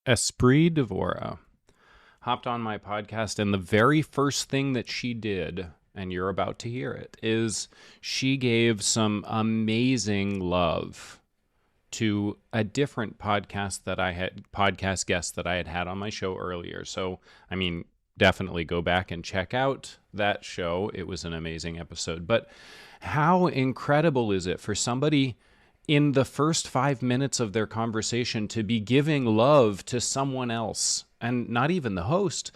Esprit Devora hopped on my podcast, and the very first thing that she did, and you're about to hear it, is she gave some amazing love to a different podcast guest that I had on my show earlier. So, I mean, definitely go back and check out that show. It was an amazing episode. But how incredible is it for somebody in the first 5 minutes of their conversation to be giving love to someone else, and not even the host,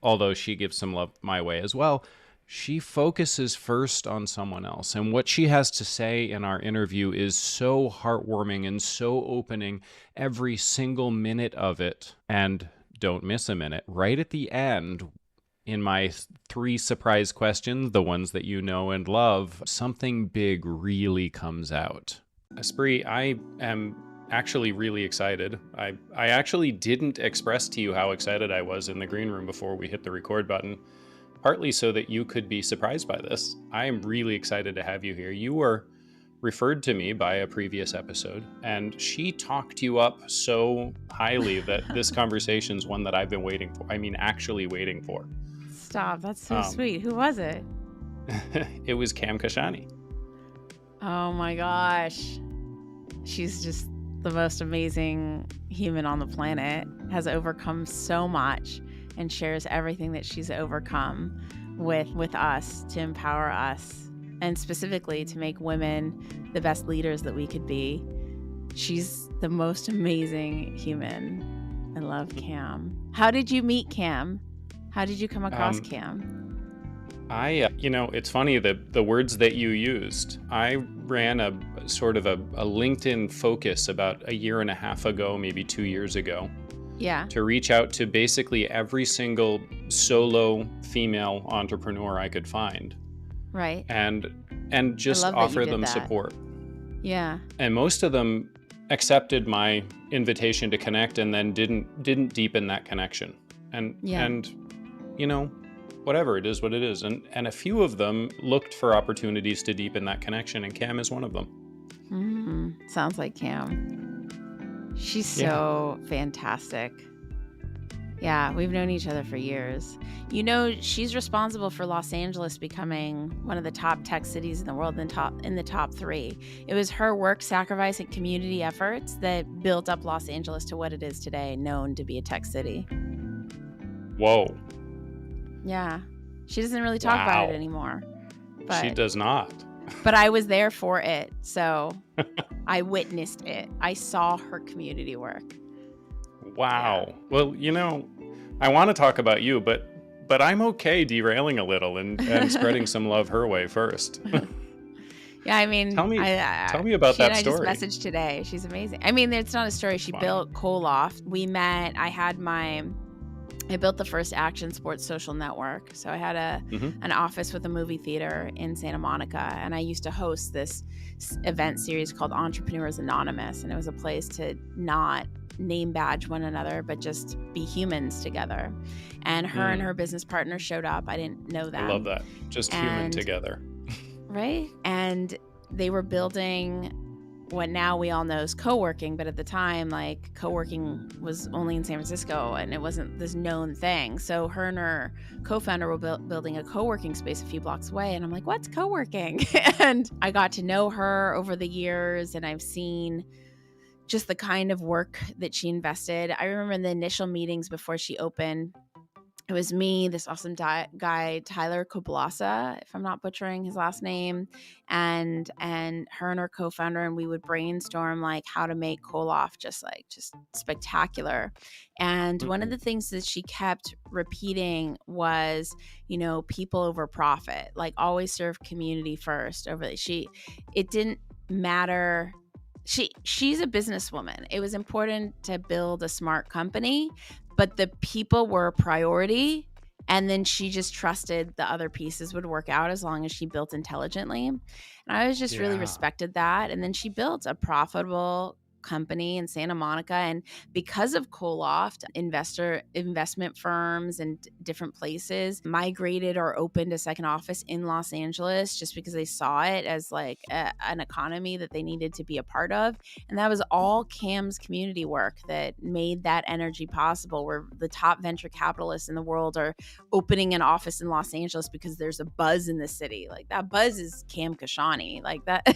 although she gives some love my way as well. She focuses first on someone else. And what she has to say in our interview is so heartwarming and so opening, every single minute of it. And don't miss a minute. Right at the end, in my 3 surprise questions, the ones that you know and love, something big really comes out. Esprit, I am actually really excited. I actually didn't express to you how excited I was in the green room before we hit the record button, partly so that you could be surprised by this. I am really excited to have you here. You were referred to me by a previous episode, and she talked you up so highly that this conversation's one that I've been waiting for. I mean, actually waiting for. Stop. That's so sweet. Who was it? It was Cam Kashani. Oh my gosh. She's just the most amazing human on the planet, has overcome so much and shares everything that she's overcome with us to empower us, and specifically to make women the best leaders that we could be. She's the most amazing human. I love Cam. How did you meet Cam? How did you come across Cam? It's funny that the words that you used, I ran a sort of a LinkedIn focus about a year and a half ago, maybe 2 years ago. Yeah. To reach out to basically every single solo female entrepreneur I could find. Right. And just offer them support. Yeah. And most of them accepted my invitation to connect and then didn't deepen that connection. And whatever, it is what it is. And a few of them looked for opportunities to deepen that connection, and Cam is one of them. Sounds like Cam. She's so fantastic. Yeah, we've known each other for years. You know, she's responsible for Los Angeles becoming one of the top tech cities in the world, in the top 3. It was her work, sacrifice, and community efforts that built up Los Angeles to what it is today, known to be a tech city. Whoa. Yeah. She doesn't really talk about it anymore. But she does not. But I was there for it, so I witnessed it. I saw her community work. Wow. Yeah. Well, I want to talk about you, but I'm okay derailing a little and spreading some love her way first. Yeah, I mean, tell me about that story. I just messaged today. She's amazing. I mean, it's not a story. She built Koloft. We met. I built the first action sports social network. So I had an office with a movie theater in Santa Monica, and I used to host this event series called Entrepreneurs Anonymous, and it was a place to not name badge one another, but just be humans together. And her and her business partner showed up. I didn't know that. I love that. Just human together. Right? And they were building what now we all know is co-working, but at the time, like, co-working was only in San Francisco and it wasn't this known thing. So her and her co-founder were building a co-working space a few blocks away, and I'm like, what's co-working? And I got to know her over the years, and I've seen just the kind of work that she invested. I remember in the initial meetings before she opened, it was me, this awesome guy, Tyler Koblasa, if I'm not butchering his last name, and her and her co-founder, and we would brainstorm like how to make Koloft just spectacular. And one of the things that she kept repeating was, people over profit, like always serve community first. It didn't matter. She's a businesswoman. It was important to build a smart company, but the people were a priority, and then she just trusted the other pieces would work out as long as she built intelligently. And I was just really respected that. And then she built a profitable company in Santa Monica. And because of Coloft, investment firms and different places migrated or opened a second office in Los Angeles just because they saw it as like an economy that they needed to be a part of. And that was all Cam's community work that made that energy possible, where the top venture capitalists in the world are opening an office in Los Angeles because there's a buzz in the city. Like that buzz is Cam Kashani, like that,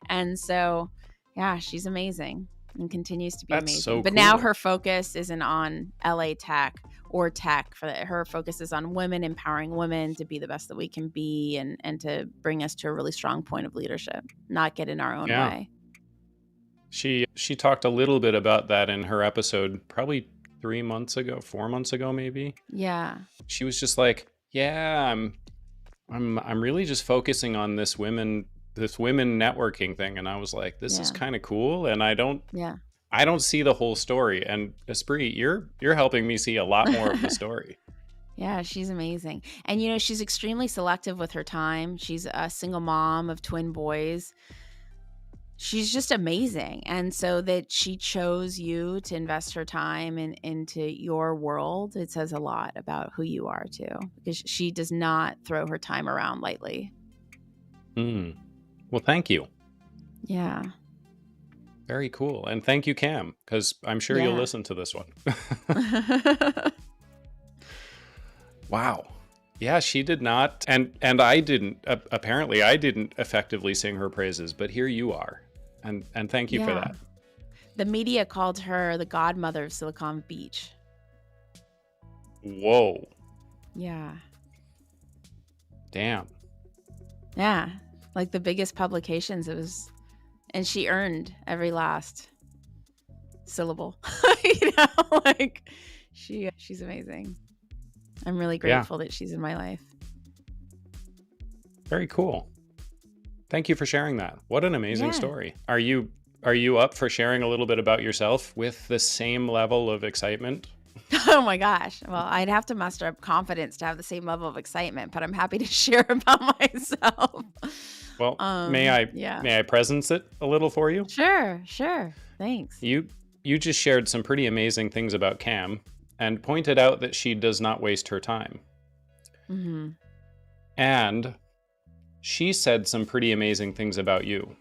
And so, yeah, she's amazing and continues to be That's amazing. so But cool. now her focus isn't on LA tech or tech. Her focus is on women, empowering women to be the best that we can be, and to bring us to a really strong point of leadership, not get in our own way. She talked a little bit about that in her episode, probably 4 months ago, maybe. Yeah. She was just like, yeah, I'm really just focusing on this women networking thing. And I was like, this is kind of cool. And I don't see the whole story. And Espree, you're helping me see a lot more of the story. Yeah, she's amazing. And, she's extremely selective with her time. She's a single mom of twin boys. She's just amazing. And so that she chose you to invest her time into your world, it says a lot about who you are too, because she does not throw her time around lightly. Well, thank you. Yeah. Very cool. And thank you, Cam, because I'm sure you'll listen to this one. Wow. Yeah, she did not. And I didn't, apparently I didn't effectively sing her praises, but here you are. And thank you for that. The media called her the godmother of Silicon Beach. Whoa. Yeah. Damn. Yeah. Like the biggest publications, and she earned every last syllable. She's amazing. I'm really grateful that she's in my life. Very cool. Thank you for sharing that. What an amazing story. Are you up for sharing a little bit about yourself with the same level of excitement? Oh my gosh. Well, I'd have to muster up confidence to have the same level of excitement, but I'm happy to share about myself. Well, may I presence it a little for you? Sure. Thanks. You just shared some pretty amazing things about Cam and pointed out that she does not waste her time. Mm-hmm. And she said some pretty amazing things about you.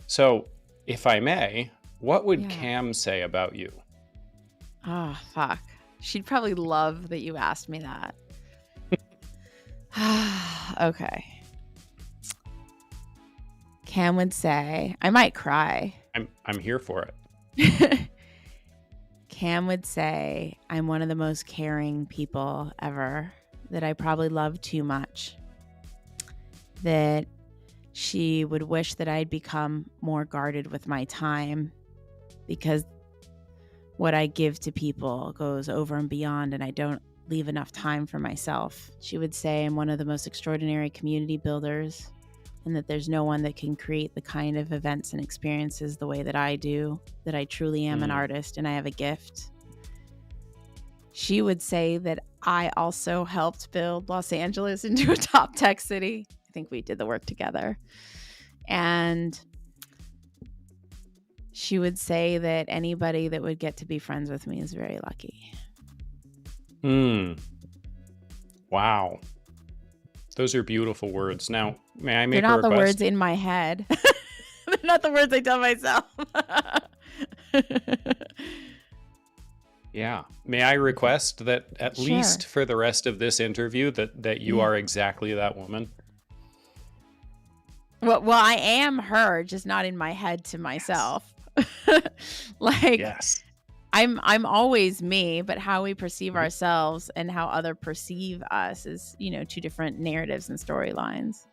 So, if I may, what would Cam say about you? Oh, fuck. She'd probably love that you asked me that. Okay. Cam would say, I might cry. I'm here for it. Cam would say, I'm one of the most caring people ever, that I probably love too much. That she would wish that I'd become more guarded with my time, because what I give to people goes over and beyond, and I don't leave enough time for myself. She would say I'm one of the most extraordinary community builders, and that there's no one that can create the kind of events and experiences the way that I do, that I truly am an artist and I have a gift. She would say that I also helped build Los Angeles into a top tech city. I think we did the work together. And she would say that anybody that would get to be friends with me is very lucky. Wow. Those are beautiful words. Now, may I make a request? They're not the words in my head. They're not the words I tell myself. Yeah. May I request that at least for the rest of this interview that you are exactly that woman? Well, I am her, just not in my head to myself. Yes. I'm always me, but how we perceive ourselves and how other perceive us is, two different narratives and storylines.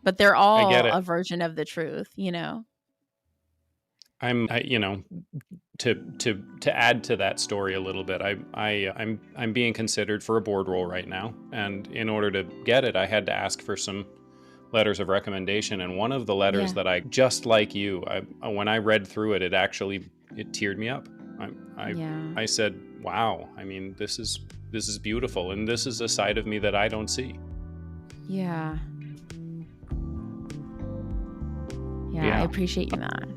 But they're all a version of the truth, To add to that story a little bit, I'm being considered for a board role right now, and in order to get it, I had to ask for some letters of recommendation. And one of the letters that I, just like you, when I read through it, it teared me up. I said, wow, I mean, this is beautiful, and this is a side of me that I don't see. Yeah. I appreciate you that.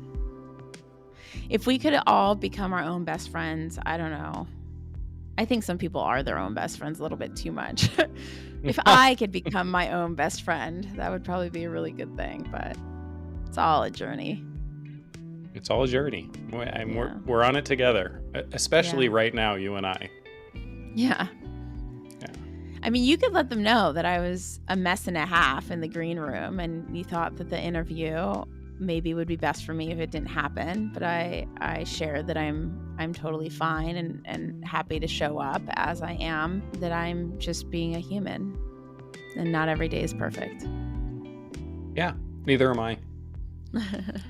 If we could all become our own best friends, I don't know. I think some people are their own best friends a little bit too much. If I could become my own best friend, that would probably be a really good thing, but it's all a journey. It's all a journey. We're on it together, especially right now, you and I. Yeah. I mean, you could let them know that I was a mess and a half in the green room, and you thought that the interview maybe would be best for me if it didn't happen. But I shared that I'm totally fine and happy to show up as I am, that I'm just being a human, and not every day is perfect. Yeah, neither am I.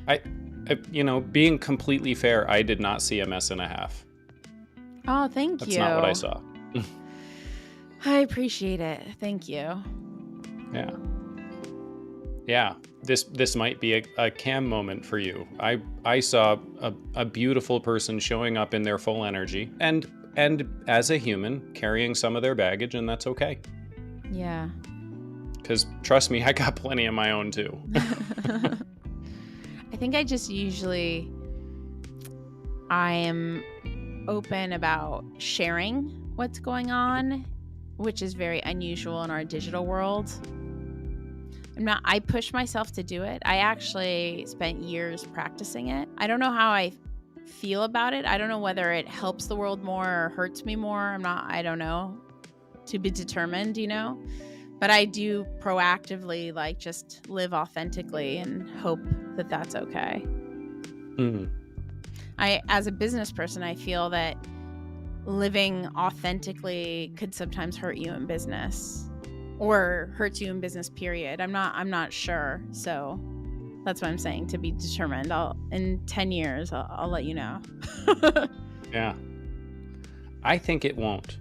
I being completely fair, I did not see a mess and a half. Oh, thank you. That's not what I saw. I appreciate it. Thank you. Yeah. This might be a Cam moment for you. I saw a beautiful person showing up in their full energy and as a human carrying some of their baggage, and that's okay. Yeah. Because trust me, I got plenty of my own too. I think I am open about sharing what's going on, which is very unusual in our digital world. I push myself to do it. I actually spent years practicing it. I don't know how I feel about it. I don't know whether it helps the world more or hurts me more. I don't know. To be determined, But I do proactively just live authentically and hope that that's okay. Mm-hmm. As a business person, I feel that living authentically could sometimes hurt you in business, or hurts you in business, period. I'm not sure. So that's what I'm saying, to be determined. In 10 years, I'll let you know. Yeah. I think it won't.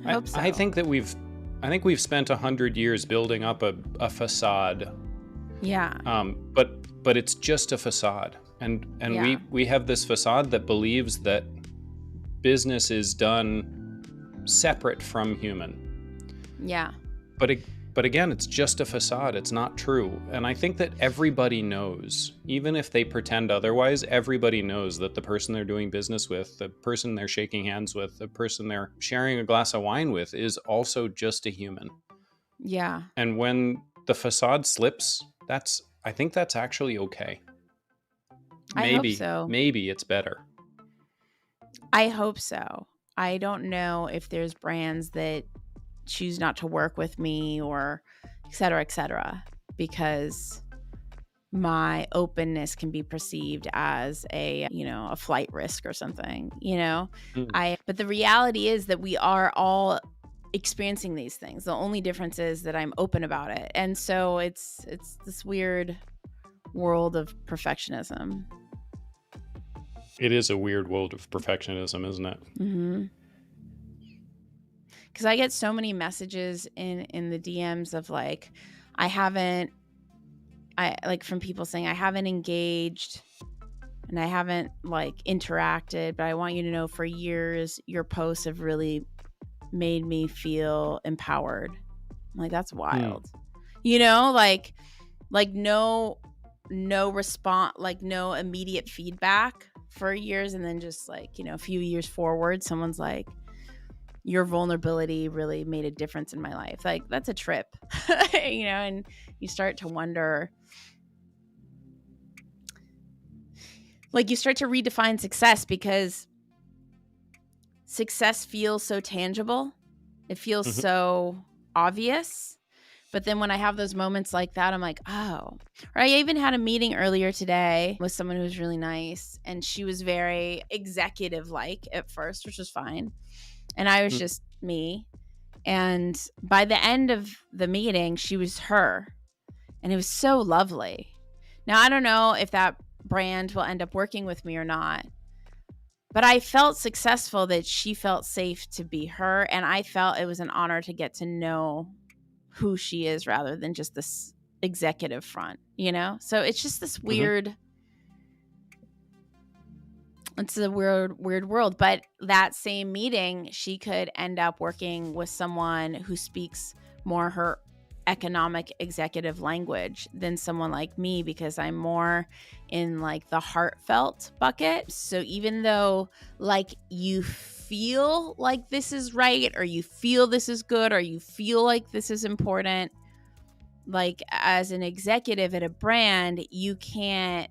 I hope so. I think we've spent 100 years building up a facade. Yeah. But it's just a facade. And we have this facade that believes that business is done separate from human. Yeah. But again, it's just a facade. It's not true. And I think that everybody knows, even if they pretend otherwise, everybody knows that the person they're doing business with, the person they're shaking hands with, the person they're sharing a glass of wine with is also just a human. Yeah. And when the facade slips, I think that's actually okay. I hope so. Maybe it's better. I hope so. I don't know if there's brands that choose not to work with me or et cetera, because my openness can be perceived as a flight risk or something, but the reality is that we are all experiencing these things. The only difference is that I'm open about it. And so it's this weird world of perfectionism. It is a weird world of perfectionism, isn't it? Mm-hmm. Because I get so many messages in the DMs of from people saying I haven't engaged and I haven't interacted, but I want you to know for years your posts have really made me feel empowered. I'm like, that's wild. No response, no immediate feedback for years, and then just a few years forward, someone's like, your vulnerability really made a difference in my life. That's a trip. And you start to wonder, you start to redefine success, because success feels so tangible. It feels so obvious. But then when I have those moments like that, I'm like, oh. Or I even had a meeting earlier today with someone who was really nice, and she was very executive-like at first, which was fine. And I was just me. And by the end of the meeting, she was her. And it was so lovely. Now, I don't know if that brand will end up working with me or not. But I felt successful that she felt safe to be her. And I felt it was an honor to get to know who she is rather than just this executive front, So it's just this weird... It's a weird world. But that same meeting, she could end up working with someone who speaks more her economic executive language than someone like me, because I'm more in like the heartfelt bucket. So even though like you feel like this is right, or you feel this is good, or you feel like this is important, like as an executive at a brand, you can't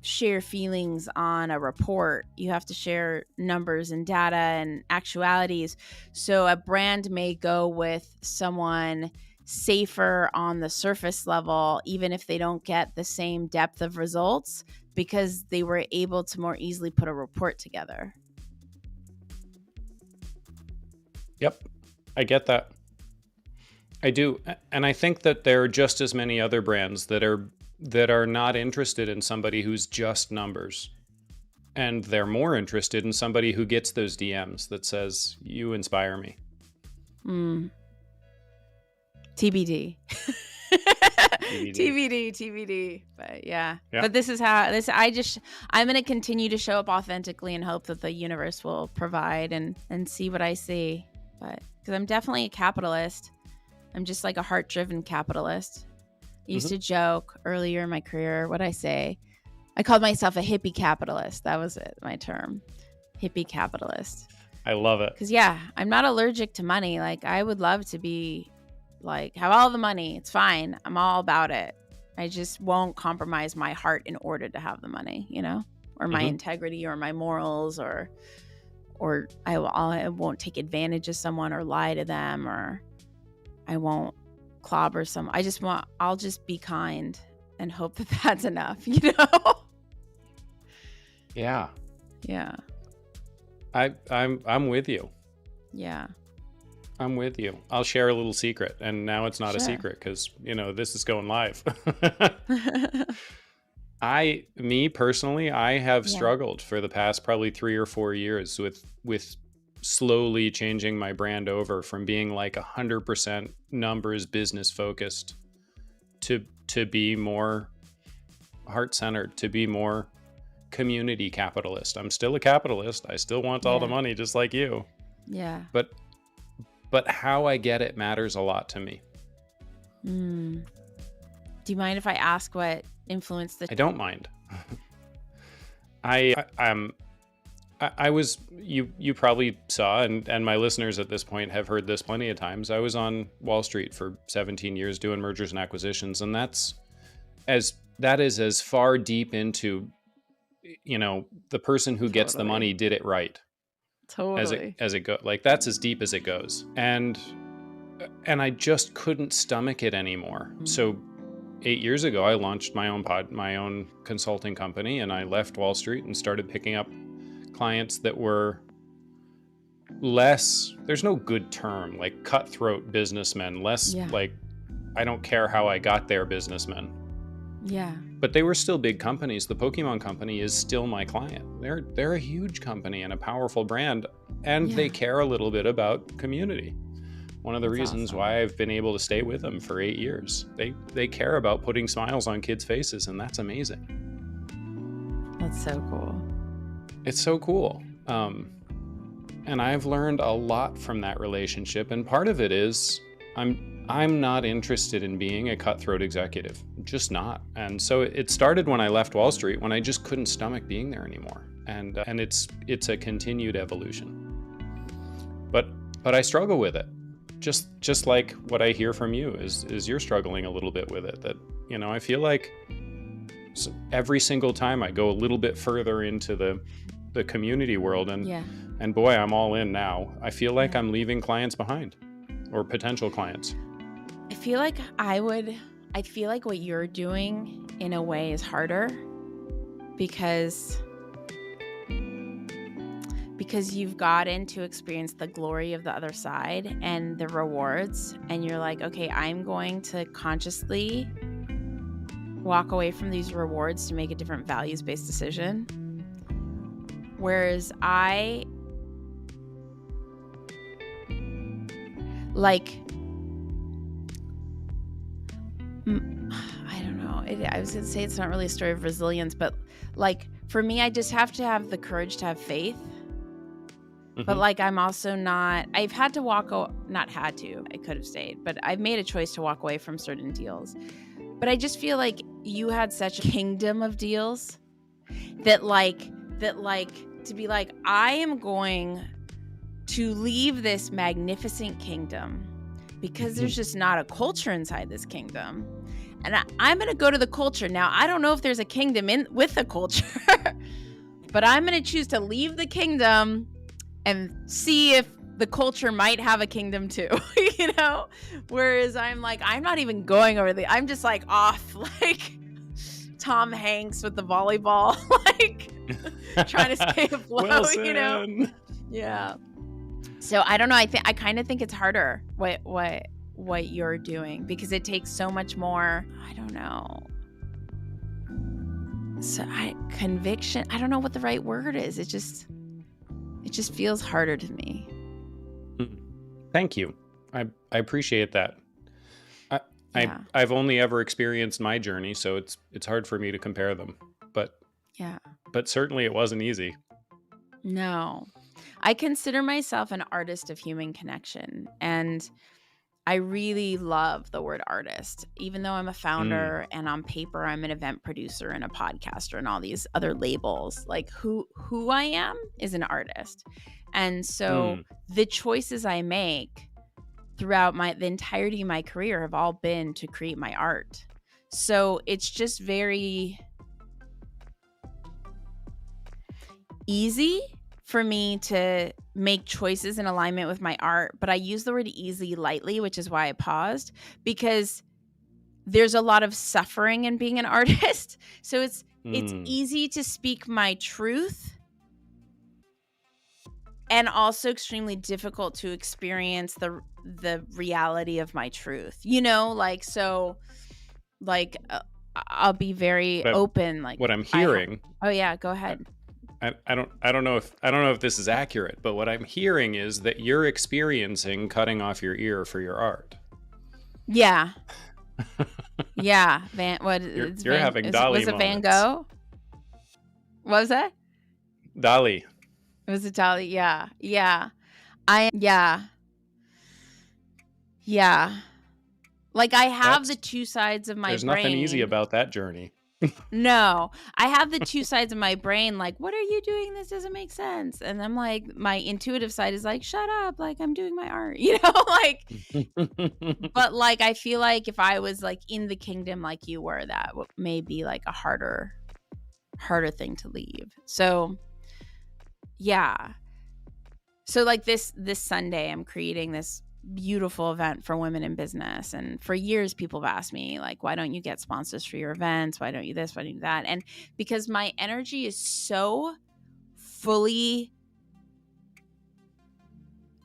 share feelings on a report. You have to share numbers and data and actualities. So a brand may go with someone safer on the surface level, even if they don't get the same depth of results, because they were able to more easily put a report together. Yep, I get that. I do. And I think that there are just as many other brands that are not interested in somebody who's just numbers. And they're more interested in somebody who gets those DMs that says, you inspire me. TBD. TBD. But yeah. But this is how I'm going to continue to show up authentically and hope that the universe will provide and see what I see. But because I'm definitely a capitalist. I'm just like a heart-driven capitalist. I used to joke earlier in my career. What'd I say? I called myself a hippie capitalist. That was it, my term. Hippie capitalist. I love it. Because, I'm not allergic to money. Like, I would love to be, like, have all the money. It's fine. I'm all about it. I just won't compromise my heart in order to have the money, or my integrity or my morals, or I won't take advantage of someone or lie to them, or I won't clobber someone. I'll just be kind and hope that that's enough, Yeah. Yeah. I'm with you. Yeah. I'm with you. I'll share a little secret, and now it's not a secret because, this is going live. Me personally, I have struggled for the past probably 3 or 4 years with slowly changing my brand over from being like 100% numbers business focused to be more heart-centered, to be more community capitalist. I'm still a capitalist. I still want all the money just like you. Yeah. But how I get it matters a lot to me. Do you mind if I ask what influenced the... I don't mind. You probably saw, and my listeners at this point have heard this plenty of times. I was on Wall Street for 17 years doing mergers and acquisitions, and that is as far deep into, the person who gets the money did it right. Totally. As it go, like that's as deep as it goes. And I just couldn't stomach it anymore. So 8 years ago, I launched my own consulting company, and I left Wall Street and started picking up clients that were less, there's no good term, like cutthroat businessmen, less like, I don't care how I got there businessmen. Yeah. But they were still big companies. The Pokemon Company is still my client. They're a huge company and a powerful brand, and they care a little bit about community. One of the reasons why I've been able to stay with them for 8 years. They care about putting smiles on kids' faces, and that's amazing. That's so cool. It's so cool. And I've learned a lot from that relationship. And part of it is I'm not interested in being a cutthroat executive. I'm just not. And so it started when I left Wall Street, when I just couldn't stomach being there anymore. And it's a continued evolution. But I struggle with it. Just like what I hear from you is you're struggling a little bit with it. That, I feel like every single time I go a little bit further into the community world, and boy, I'm all in now. I feel like I'm leaving clients behind, or potential clients. I feel like what you're doing in a way is harder because you've gotten to experience the glory of the other side and the rewards, and you're like, okay, I'm going to consciously walk away from these rewards to make a different values-based decision. Whereas I don't know. I was going to say it's not really a story of resilience, but like for me, I just have to have the courage to have faith But like, I'm also not, I've had to not had to, I could have stayed, but I've made a choice to walk away from certain deals. But I just feel like you had such a kingdom of deals that to be like, I am going to leave this magnificent kingdom because there's just not a culture inside this kingdom. And I'm going to go to the culture. Now, I don't know if there's a kingdom with a culture, but I'm going to choose to leave the kingdom and see if the culture might have a kingdom too, you know? Whereas I'm like, I'm not even going over I'm just like off, like Tom Hanks with the volleyball, like trying to stay afloat, Wilson. You know? Yeah. So I don't know. I kind of think it's harder what you're doing because it takes so much more. I don't know. So conviction. I don't know what the right word is. It just feels harder to me. Thank you. I appreciate that. I've only ever experienced my journey, so it's hard for me to compare them. But certainly it wasn't easy. No. I consider myself an artist of human connection, and I really love the word artist, even though I'm a founder and on paper I'm an event producer and a podcaster and all these other labels. Like who I am is an artist. And so the choices I make throughout the entirety of my career have all been to create my art. So it's just very easy for me to make choices in alignment with my art, but I use the word easy lightly, which is why I paused, because there's a lot of suffering in being an artist. So it's easy to speak my truth and also extremely difficult to experience the reality of my truth. You know, like, so like I'll be very open, like what I'm hearing. Oh yeah, go ahead. I don't know if this is accurate, but what I'm hearing is that you're experiencing cutting off your ear for your art. Yeah. Yeah. You're having Dali Was it Van Gogh? What was that? Dali. Was it Dali? Yeah. Yeah. Yeah. Like I have the two sides of my brain. There's nothing easy about that journey. No, I have the two sides of my brain. Like, what are you doing? This doesn't make sense. And I'm like, my intuitive side is like, shut up. Like, I'm doing my art, you know, like, but like, I feel like if I was like in the kingdom, like you were, that may be like a harder thing to leave. So yeah. So like this Sunday, I'm creating this beautiful event for women in business, and for years people have asked me like, why don't you get sponsors for your events, why don't you this, why don't you that? And because my energy is so fully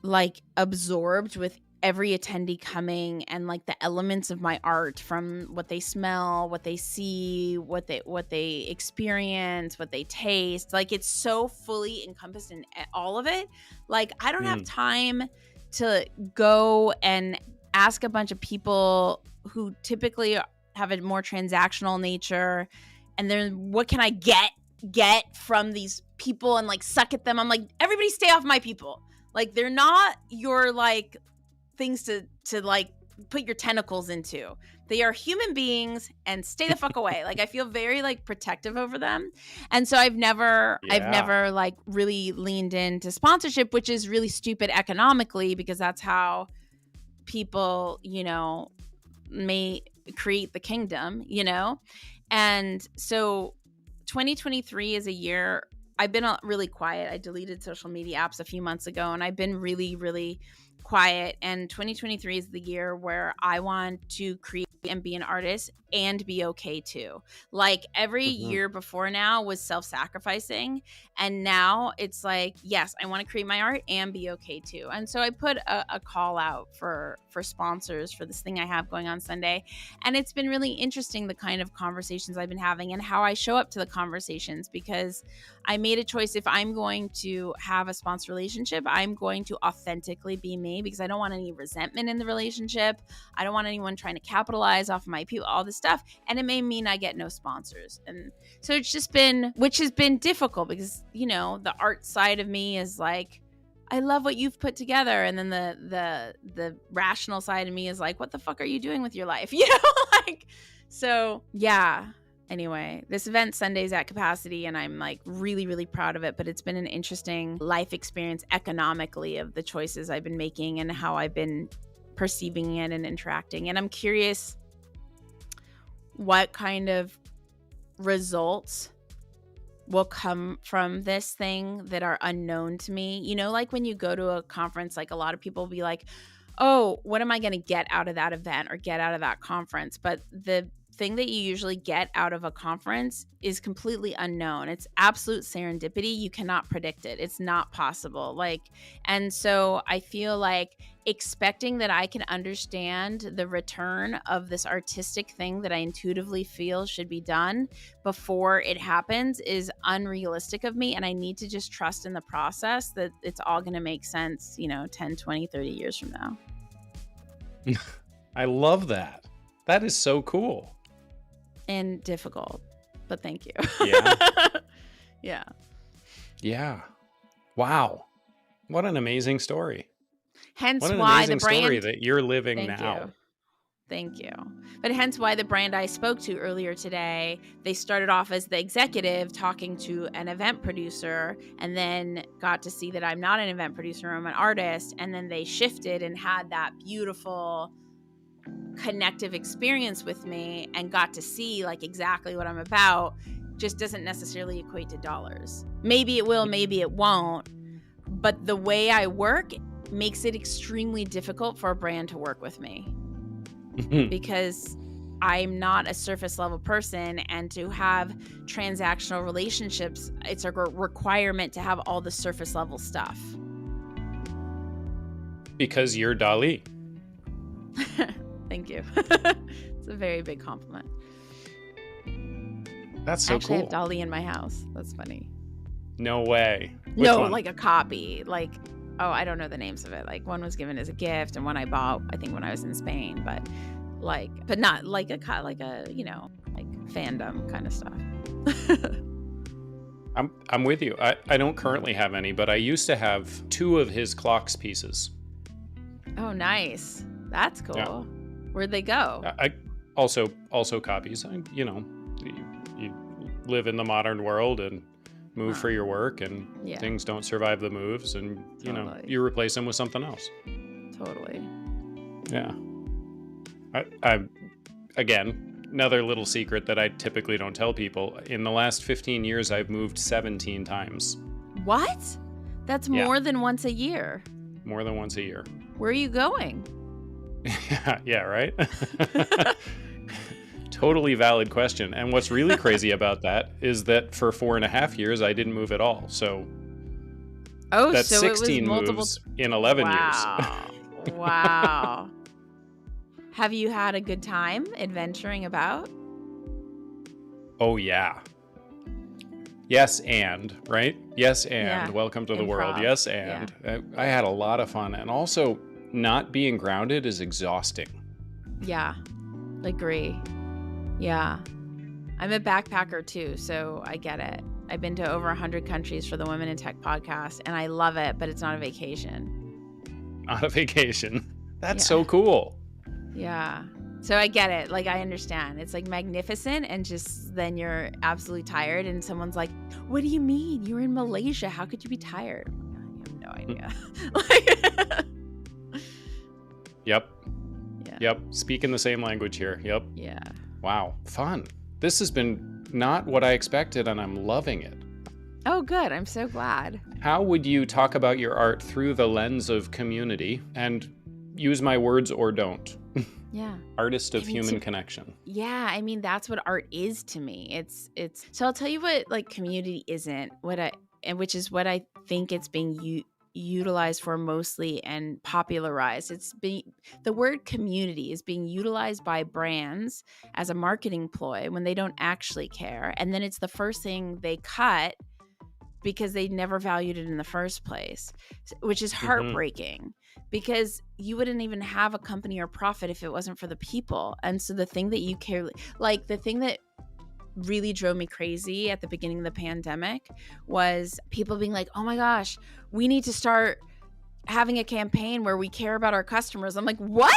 like absorbed with every attendee coming, and like the elements of my art, from what they smell, what they see, what they experience, what they taste, like it's so fully encompassed in all of it. Like I don't have time to go and ask a bunch of people who typically have a more transactional nature, and then what can I get from these people, and like suck at them. I'm like, everybody stay off my people. Like they're not your like things to like put your tentacles into. They are human beings, and stay the fuck away. Like I feel very like protective over them. And so I've never like really leaned into sponsorship, which is really stupid economically, because that's how people, you know, may create the kingdom, you know? And so 2023 is a year I've been really quiet. I deleted social media apps a few months ago, and I've been really, really quiet. And 2023 is the year where I want to create and be an artist and be okay too. Like every year before now was self-sacrificing, and now it's like, yes, I want to create my art and be okay too. And so I put a call out for sponsors for this thing I have going on Sunday, and it's been really interesting the kind of conversations I've been having and how I show up to the conversations, because I made a choice. If I'm going to have a sponsor relationship, I'm going to authentically be me, because I don't want any resentment in the relationship. I don't want anyone trying to capitalize off of my people, all this stuff. And it may mean I get no sponsors. And so it's just been, which has been difficult, because, you know, the art side of me is like I love what you've put together. And then the rational side of me is like, what the fuck are you doing with your life? You know, like, so yeah. Anyway, this event Sundays at capacity, and I'm like really, really proud of it. But it's been an interesting life experience economically of the choices I've been making and how I've been perceiving it and interacting. And I'm curious what kind of results will come from this thing that are unknown to me. You know, like when you go to a conference, like a lot of people will be like, oh, what am I going to get out of that event or get out of that conference? But the thing that you usually get out of a conference is completely unknown. It's absolute serendipity. You cannot predict it. It's not possible. Like, and so I feel like expecting that I can understand the return of this artistic thing that I intuitively feel should be done before it happens is unrealistic of me. And I need to just trust in the process that it's all going to make sense, you know, 10, 20, 30 years from now. I love that. That is so cool. And difficult, but thank you. Yeah. Yeah. Yeah. Wow. What an amazing story. Hence what an why amazing the brand story that you're living Thank now. you. Thank you. But hence why the brand I spoke to earlier today, they started off as the executive talking to an event producer and then got to see that I'm not an event producer, I'm an artist. And then they shifted and had that beautiful connective experience with me and got to see like exactly what I'm about. Just doesn't necessarily equate to dollars. Maybe it will, maybe it won't. But the way I work makes it extremely difficult for a brand to work with me because I'm not a surface level person, and to have transactional relationships, it's a requirement to have all the surface level stuff. Because you're Dali. Thank you. It's a very big compliment. That's so Actually, cool. I have Dali in my house. That's funny. No way. Which No, one? like a copy. Like, oh, I don't know the names of it. Like one was given as a gift, and one I bought, I think, when I was in Spain. But not like a you know, like fandom kind of stuff. I'm with you. I don't currently have any, but I used to have 2 of his clocks pieces. Oh, nice. That's cool. Yeah. Where'd they go? I also copies. You know, you live in the modern world and move for your work, and things don't survive the moves, and you know, you replace them with something else. Totally. Yeah. I again, another little secret that I typically don't tell people. In the last 15 years, I've moved 17 times. What? That's more than once a year. More than once a year. Where are you going? Yeah, right? Totally valid question. And what's really crazy about that is that for 4.5 years, I didn't move at all. So that's so 16 it was multiple moves in 11 years. Wow. Have you had a good time adventuring about? Oh, yeah. Yes, and, right? Yes, and. Yeah. Welcome to the Improv. world. Yes, and. Yeah. I had a lot of fun. And also, not being grounded is exhausting. Yeah. Agree. Yeah. I'm a backpacker too, so I get it. I've been to over 100 countries for the Women in Tech podcast, and I love it, but it's not a vacation. Not a vacation. That's so cool. Yeah. So I get it. Like, I understand. It's like magnificent, and just then you're absolutely tired, and someone's like, what do you mean? You were in Malaysia. How could you be tired? I have no idea. Yep. Yeah. Yep. Speaking the same language here. Yep. Yeah. Wow. Fun. This has been not what I expected, and I'm loving it. Oh, good. I'm so glad. How would you talk about your art through the lens of community? And use my words or don't. Yeah. Artist of human connection. Yeah, I mean, that's what art is to me. It's so I'll tell you what, like, community isn't, which is what I think it's being utilized for mostly and popularized. The word community is being utilized by brands as a marketing ploy when they don't actually care, and then it's the first thing they cut because they never valued it in the first place, which is heartbreaking. Because you wouldn't even have a company or profit if it wasn't for the people. And so the thing that you care, like the thing that really drove me crazy at the beginning of the pandemic was people being like, oh my gosh, we need to start having a campaign where we care about our customers. I'm like, what?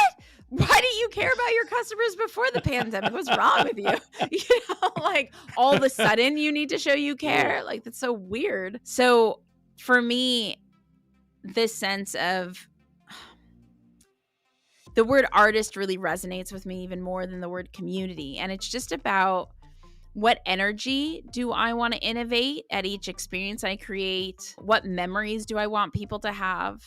Why didn't you care about your customers before the pandemic? What's wrong with you? Like all of a sudden you need to show you care. Like that's so weird. So for me, this sense of the word artist really resonates with me even more than the word community. And it's just about what energy do I want to innovate at each experience I create? What memories do I want people to have?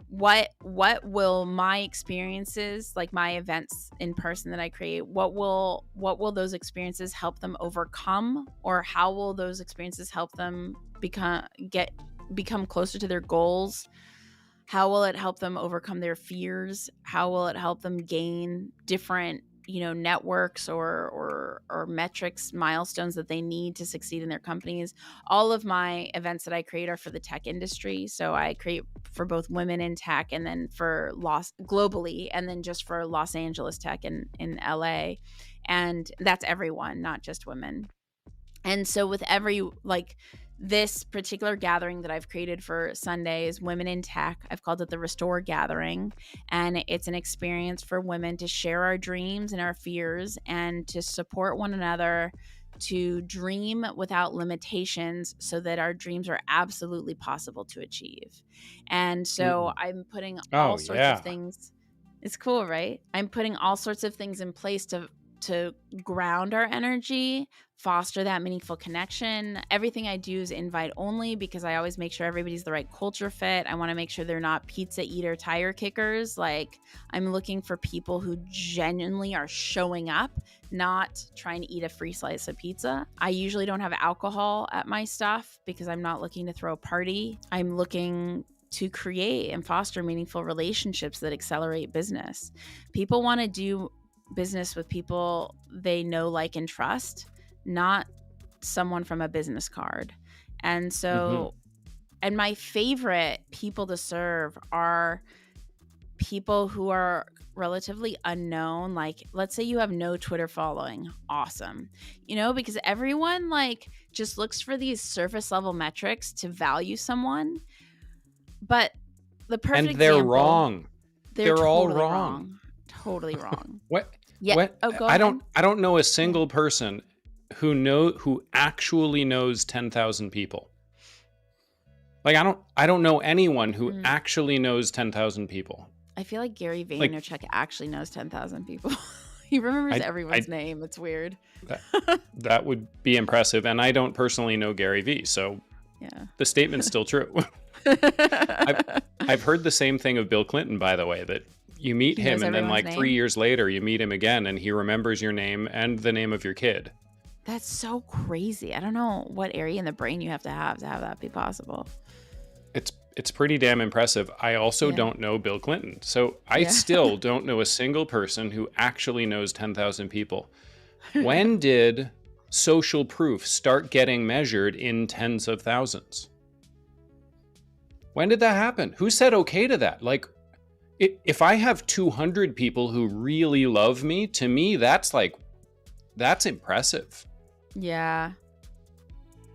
What will my experiences, like my events in person that I create, what will those experiences help them overcome, or how will those experiences help them become closer to their goals? How will it help them overcome their fears? How will it help them gain different, networks or metrics, milestones that they need to succeed in their companies? All of my events that I create are for the tech industry. So I create for both women in tech, and then for globally, and then just for Los Angeles tech in LA. And that's everyone, not just women. And so with this particular gathering that I've created for Sundays, Women in Tech, I've called it the Restore Gathering. And it's an experience for women to share our dreams and our fears and to support one another, to dream without limitations so that our dreams are absolutely possible to achieve. And so I'm putting all sorts of things. It's cool, right? I'm putting all sorts of things in place to ground our energy, foster that meaningful connection. Everything I do is invite only because I always make sure everybody's the right culture fit. I want to make sure they're not pizza eater tire kickers. Like, I'm looking for people who genuinely are showing up, not trying to eat a free slice of pizza. I usually don't have alcohol at my stuff because I'm not looking to throw a party. I'm looking to create and foster meaningful relationships that accelerate business. People want to do business with people they know, like, and trust, not someone from a business card. And so, and my favorite people to serve are people who are relatively unknown. Like, let's say you have no Twitter following. Awesome. Because everyone just looks for these surface level metrics to value someone. But the perfect and they're example, wrong. They're totally all wrong. Totally wrong. What? Yeah. What? Go I ahead. don't know a single person who actually knows 10,000 people. Like, I don't know anyone who actually knows 10,000 people. I feel like Gary Vaynerchuk actually knows 10,000 people. He remembers everyone's name. It's weird. That would be impressive. And I don't personally know Gary V, so yeah, the statement's still true. I've heard the same thing of Bill Clinton, by the way, that you meet him and then like 3 years later you meet him again and he remembers your name and the name of your kid. That's so crazy. I don't know what area in the brain you have to have that be possible. It's pretty damn impressive. I also don't know Bill Clinton. So I still don't know a single person who actually knows 10,000 people. When did social proof start getting measured in tens of thousands? When did that happen? Who said okay to that? Like, if I have 200 people who really love me, to me, that's impressive. Yeah,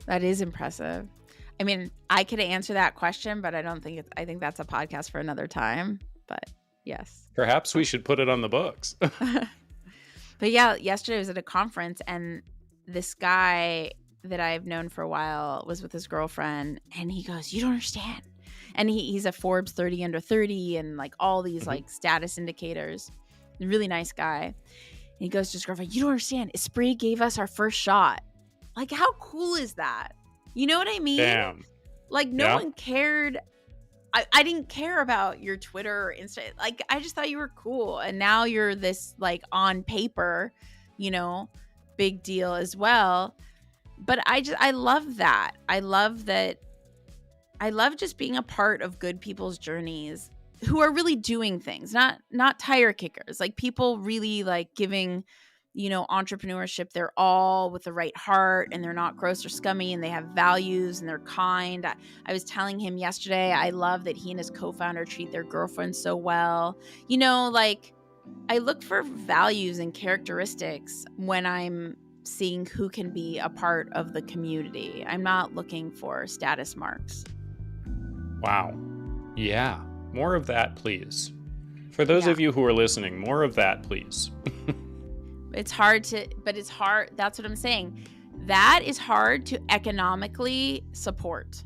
that is impressive. I mean, I could answer that question, but I think that's a podcast for another time. But yes. Perhaps we should put it on the books. But yeah, yesterday I was at a conference and this guy that I've known for a while was with his girlfriend and he goes, "You don't understand." And he's a Forbes 30 under 30 and like all these like status indicators. Really nice guy. And he goes to his girlfriend, "You don't understand. Esprit gave us our first shot." Like, how cool is that? You know what I mean? Damn. Like, no one cared. I didn't care about your Twitter or Insta. Like, I just thought you were cool. And now you're this, like, on paper, big deal as well. But I love that. I love just being a part of good people's journeys who are really doing things, not tire kickers. Like, people really like giving, entrepreneurship their all with the right heart, and they're not gross or scummy, and they have values and they're kind. I was telling him yesterday, I love that he and his co-founder treat their girlfriends so well. Like, I look for values and characteristics when I'm seeing who can be a part of the community. I'm not looking for status marks. Wow. Yeah. More of that, please. For those of you who are listening, more of that, please. It's hard to, but it's hard. That's what I'm saying. That is hard to economically support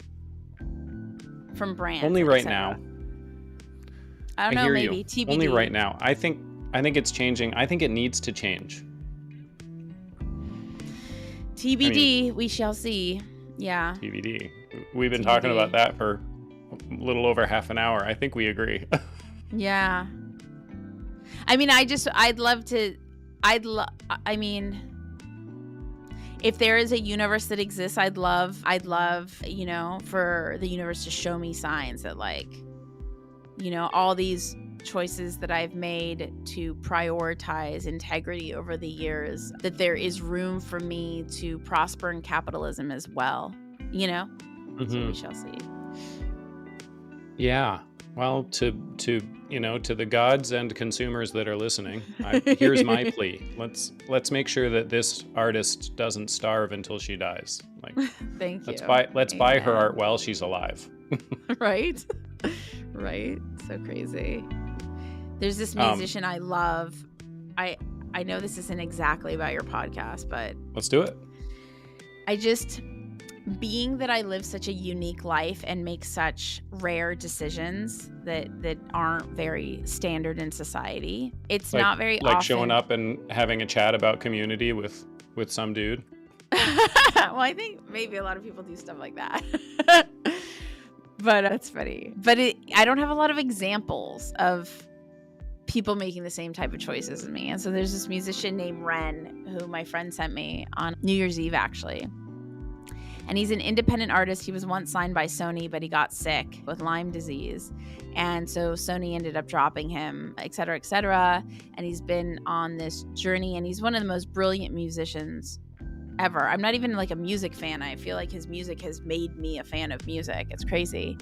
from brands. Only right now. I don't know, maybe TBD. Only right now. I think it's changing. I think it needs to change. TBD, we shall see. Yeah. TBD. We've been talking about that for a little over half an hour. I think we agree. Yeah. I mean, I mean, if there is a universe that exists, I'd love, you know, for the universe to show me signs that, like, you know, all these choices that I've made to prioritize integrity over the years, that there is room for me to prosper in capitalism as well, you know? Mm-hmm. So we shall see. Yeah. Well, to the gods and consumers that are listening, here's my plea. Let's make sure that this artist doesn't starve until she dies. Like, thank you. Let's buy her art while she's alive. Right? Right? So crazy. There's this musician I love. I know this isn't exactly about your podcast, but let's do it. Being that I live such a unique life and make such rare decisions that aren't very standard in society, it's not very like often. Showing up and having a chat about community with some dude. Well, I think maybe a lot of people do stuff like that. But that's funny. But I don't have a lot of examples of people making the same type of choices as me. And so there's this musician named Ren who my friend sent me on New Year's Eve, actually. And he's an independent artist. He was once signed by Sony, but he got sick with Lyme disease. And so Sony ended up dropping him, et cetera, et cetera. And he's been on this journey, and he's one of the most brilliant musicians ever. I'm not even like a music fan. I feel like his music has made me a fan of music. It's crazy.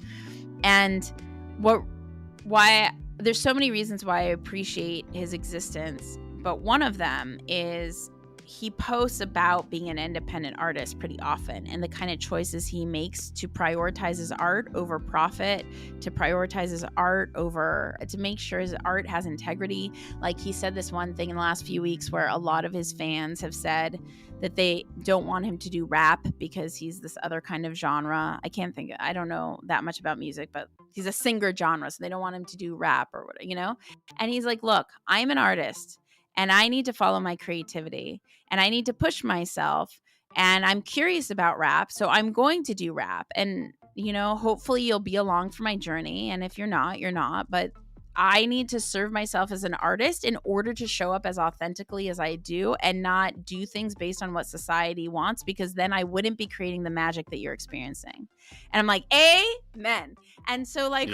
And why there's so many reasons why I appreciate his existence, but one of them is he posts about being an independent artist pretty often and the kind of choices he makes to prioritize his art over profit, to prioritize his art over, to make sure his art has integrity. Like, he said this one thing in the last few weeks where a lot of his fans have said that they don't want him to do rap because he's this other kind of genre. I don't know that much about music, but he's a singer genre, so they don't want him to do rap or whatever, you know? And he's like, look, I'm an artist and I need to follow my creativity and I need to push myself, and I'm curious about rap, so I'm going to do rap. And, you know, hopefully you'll be along for my journey. And if you're not, you're not. But I need to serve myself as an artist in order to show up as authentically as I do and not do things based on what society wants, because then I wouldn't be creating the magic that you're experiencing. And I'm like, amen. And so, like,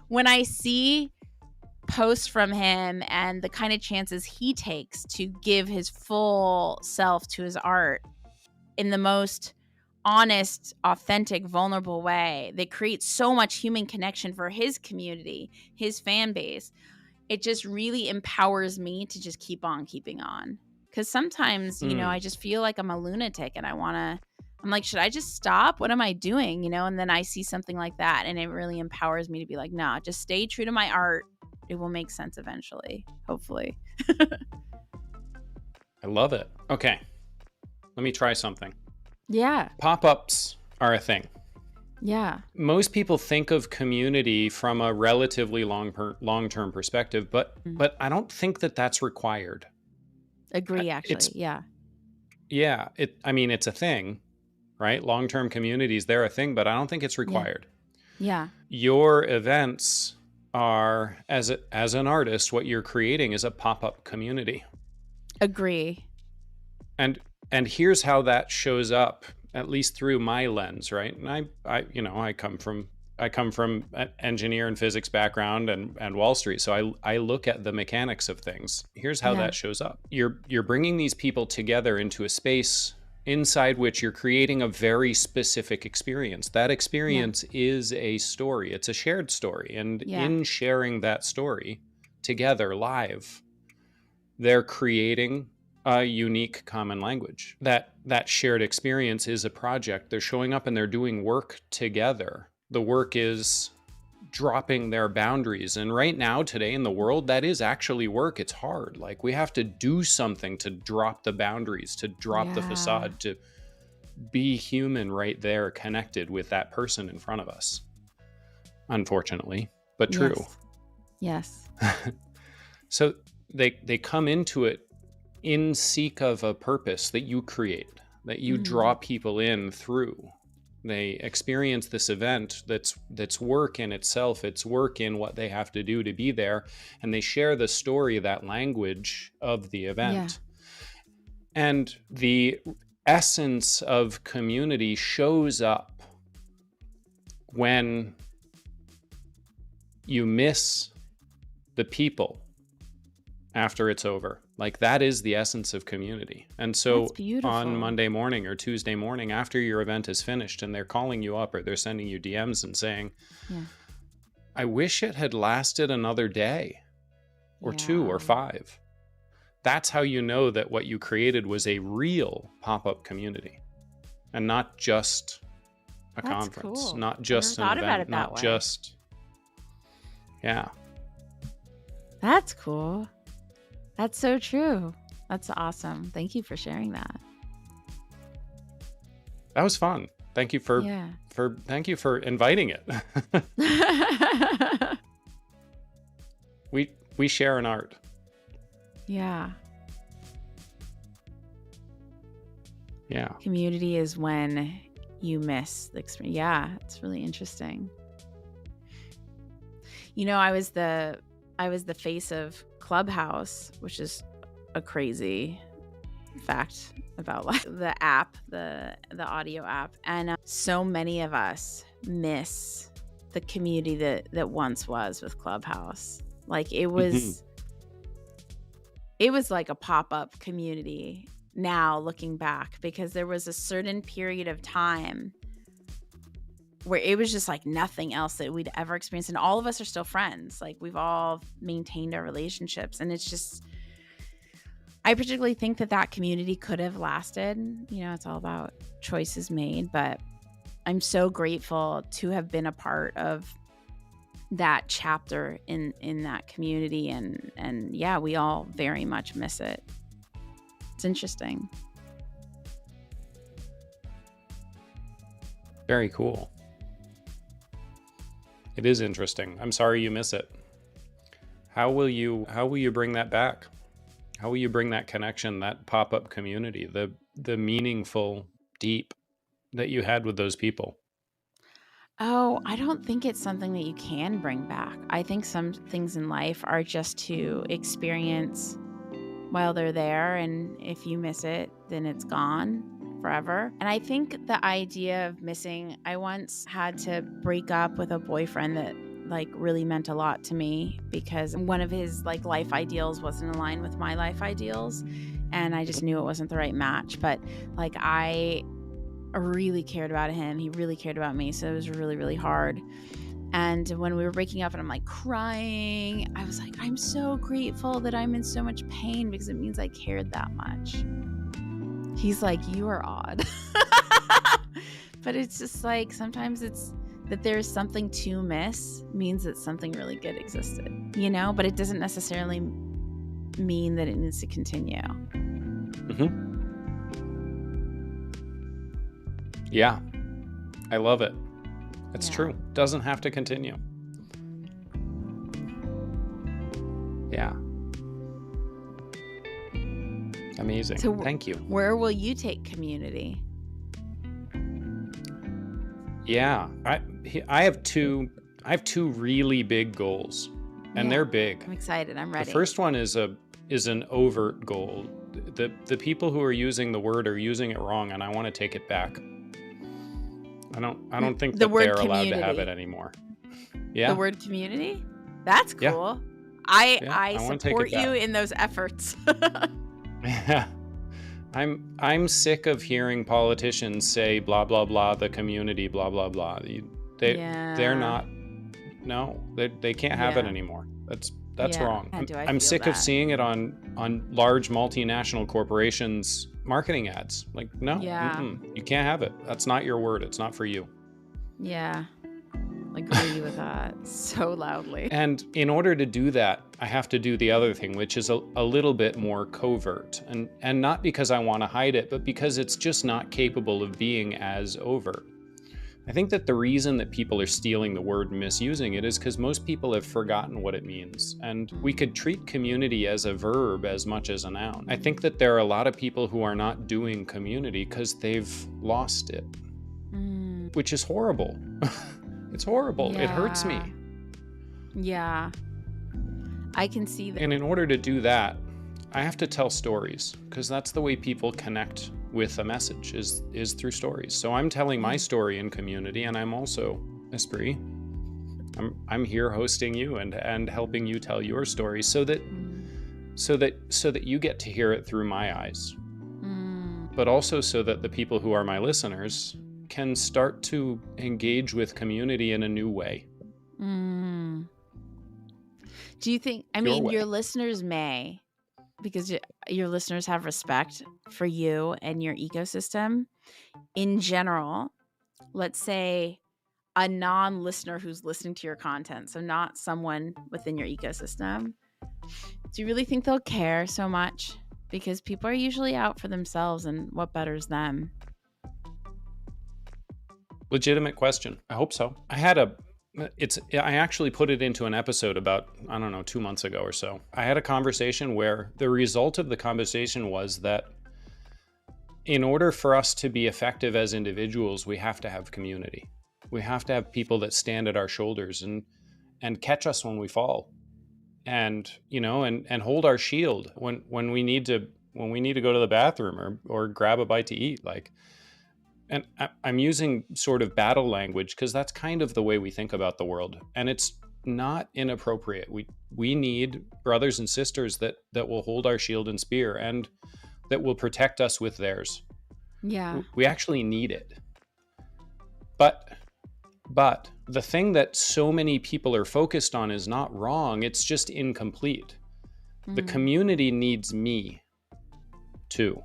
when I see posts from him and the kind of chances he takes to give his full self to his art in the most honest, authentic, vulnerable way that creates so much human connection for his community, his fan base, it just really empowers me to just keep on keeping on. Because sometimes, you know, I just feel like I'm a lunatic and I'm like, should I just stop? What am I doing? You know, and then I see something like that and it really empowers me to be like, nah, just stay true to my art. It will make sense eventually, hopefully. I love it. Okay. Let me try something. Yeah. Pop-ups are a thing. Yeah. Most people think of community from a relatively long-term perspective, but I don't think that that's required. Agree, actually. Yeah. Yeah. It's a thing, right? Long-term communities, they're a thing, but I don't think it's required. Yeah. Your events are, as an artist, what you're creating is a pop-up community. Agree. And here's how that shows up, at least through my lens, right? And I come from an engineer and physics background and Wall Street, so I look at the mechanics of things. Here's how that shows up. You're bringing these people together into a space inside which you're creating a very specific experience. That experience is a story. It's a shared story. And in sharing that story together live, they're creating a unique common language. That shared experience is a project. They're showing up and they're doing work together. The work is dropping their boundaries. And right now, today in the world, that is actually work. It's hard. Like, we have to do something to drop the boundaries, to drop the facade, to be human right there, connected with that person in front of us. Unfortunately, but true. Yes. So they come into it in seek of a purpose that you create, that you draw people in through. They experience this event that's work in itself. It's work in what they have to do to be there. And they share the story, that language of the event. Yeah. And the essence of community shows up when you miss the people after it's over. Like, that is the essence of community. And so on Monday morning or Tuesday morning, after your event is finished and they're calling you up or they're sending you DMs and saying, I wish it had lasted another day or 2 or 5. That's how you know that what you created was a real pop-up community and not just a conference, cool. Not just an event, not just, That's cool. That's so true. That's awesome. Thank you for sharing that. That was fun. Thank you for inviting it. We share an art. Yeah. Yeah. Community is when you miss the experience. Yeah, it's really interesting. You know, I was the face of Clubhouse, which is a crazy fact about like the app, the audio app, and so many of us miss the community that once was with Clubhouse. Like, it was like a pop-up community now looking back, because there was a certain period of time where it was just like nothing else that we'd ever experienced. And all of us are still friends. Like, we've all maintained our relationships. And it's just, I particularly think that community could have lasted. You know, it's all about choices made. But I'm so grateful to have been a part of that chapter in that community. And yeah, we all very much miss it. It's interesting. Very cool. It is interesting. I'm sorry you miss it. How will you bring that back? How will you bring that connection, that pop-up community, the meaningful, deep that you had with those people? Oh, I don't think it's something that you can bring back. I think some things in life are just to experience while they're there, and if you miss it, then it's gone forever. And I think the idea of missing, I once had to break up with a boyfriend that like really meant a lot to me, because one of his like life ideals wasn't aligned with my life ideals, and I just knew it wasn't the right match. But like, I really cared about him, he really cared about me, so it was really, really hard. And when we were breaking up and I'm like crying, I was like, I'm so grateful that I'm in so much pain, because it means I cared that much. He's like, you are odd. But it's just like, sometimes it's that there's something to miss means that something really good existed, you know, but it doesn't necessarily mean that it needs to continue. Yeah, I love it. It's true. Doesn't have to continue. Yeah. Amazing. So thank you. Where will you take community? Yeah, I have two really big goals, and they're big. I'm excited. I'm ready. The first one is an overt goal. The people who are using the word are using it wrong, and I want to take it back. I don't think that they're allowed to have it anymore. Yeah. The word community? That's cool. Yeah. I support you in those efforts. Yeah. I'm sick of hearing politicians say blah blah blah, the community blah blah blah. They're not. No, they can't have it anymore. That's wrong. I'm sick of seeing it on large multinational corporations marketing ads. Like, no, you can't have it. That's not your word. It's not for you. Yeah. agree with that so loudly. And in order to do that, I have to do the other thing, which is a little bit more covert. And not because I want to hide it, but because it's just not capable of being as overt. I think that the reason that people are stealing the word and misusing it is because most people have forgotten what it means. And we could treat community as a verb as much as a noun. I think that there are a lot of people who are not doing community because they've lost it, which is horrible. It's horrible. It hurts me. Yeah. I can see that. And in order to do that, I have to tell stories, because that's the way people connect with a message is through stories. So I'm telling my story in community, and I'm also Esprit. I'm here hosting you and helping you tell your story so that you get to hear it through my eyes. But also so that the people who are my listeners can start to engage with community in a new way. Do you think, your listeners may, because your listeners have respect for you and your ecosystem in general. Let's say a non-listener who's listening to your content, so not someone within your ecosystem. Do you really think they'll care so much? Because people are usually out for themselves and what betters them. Legitimate question. I hope so. I actually put it into an episode about, 2 months ago or so. I had a conversation where the result of the conversation was that in order for us to be effective as individuals, we have to have community. We have to have people that stand at our shoulders and catch us when we fall, and hold our shield when we need to go to the bathroom or grab a bite to eat. And I'm using sort of battle language because that's kind of the way we think about the world. And it's not inappropriate. We need brothers and sisters that will hold our shield and spear and that will protect us with theirs. Yeah. We actually need it. But the thing that so many people are focused on is not wrong. It's just incomplete. The community needs me too.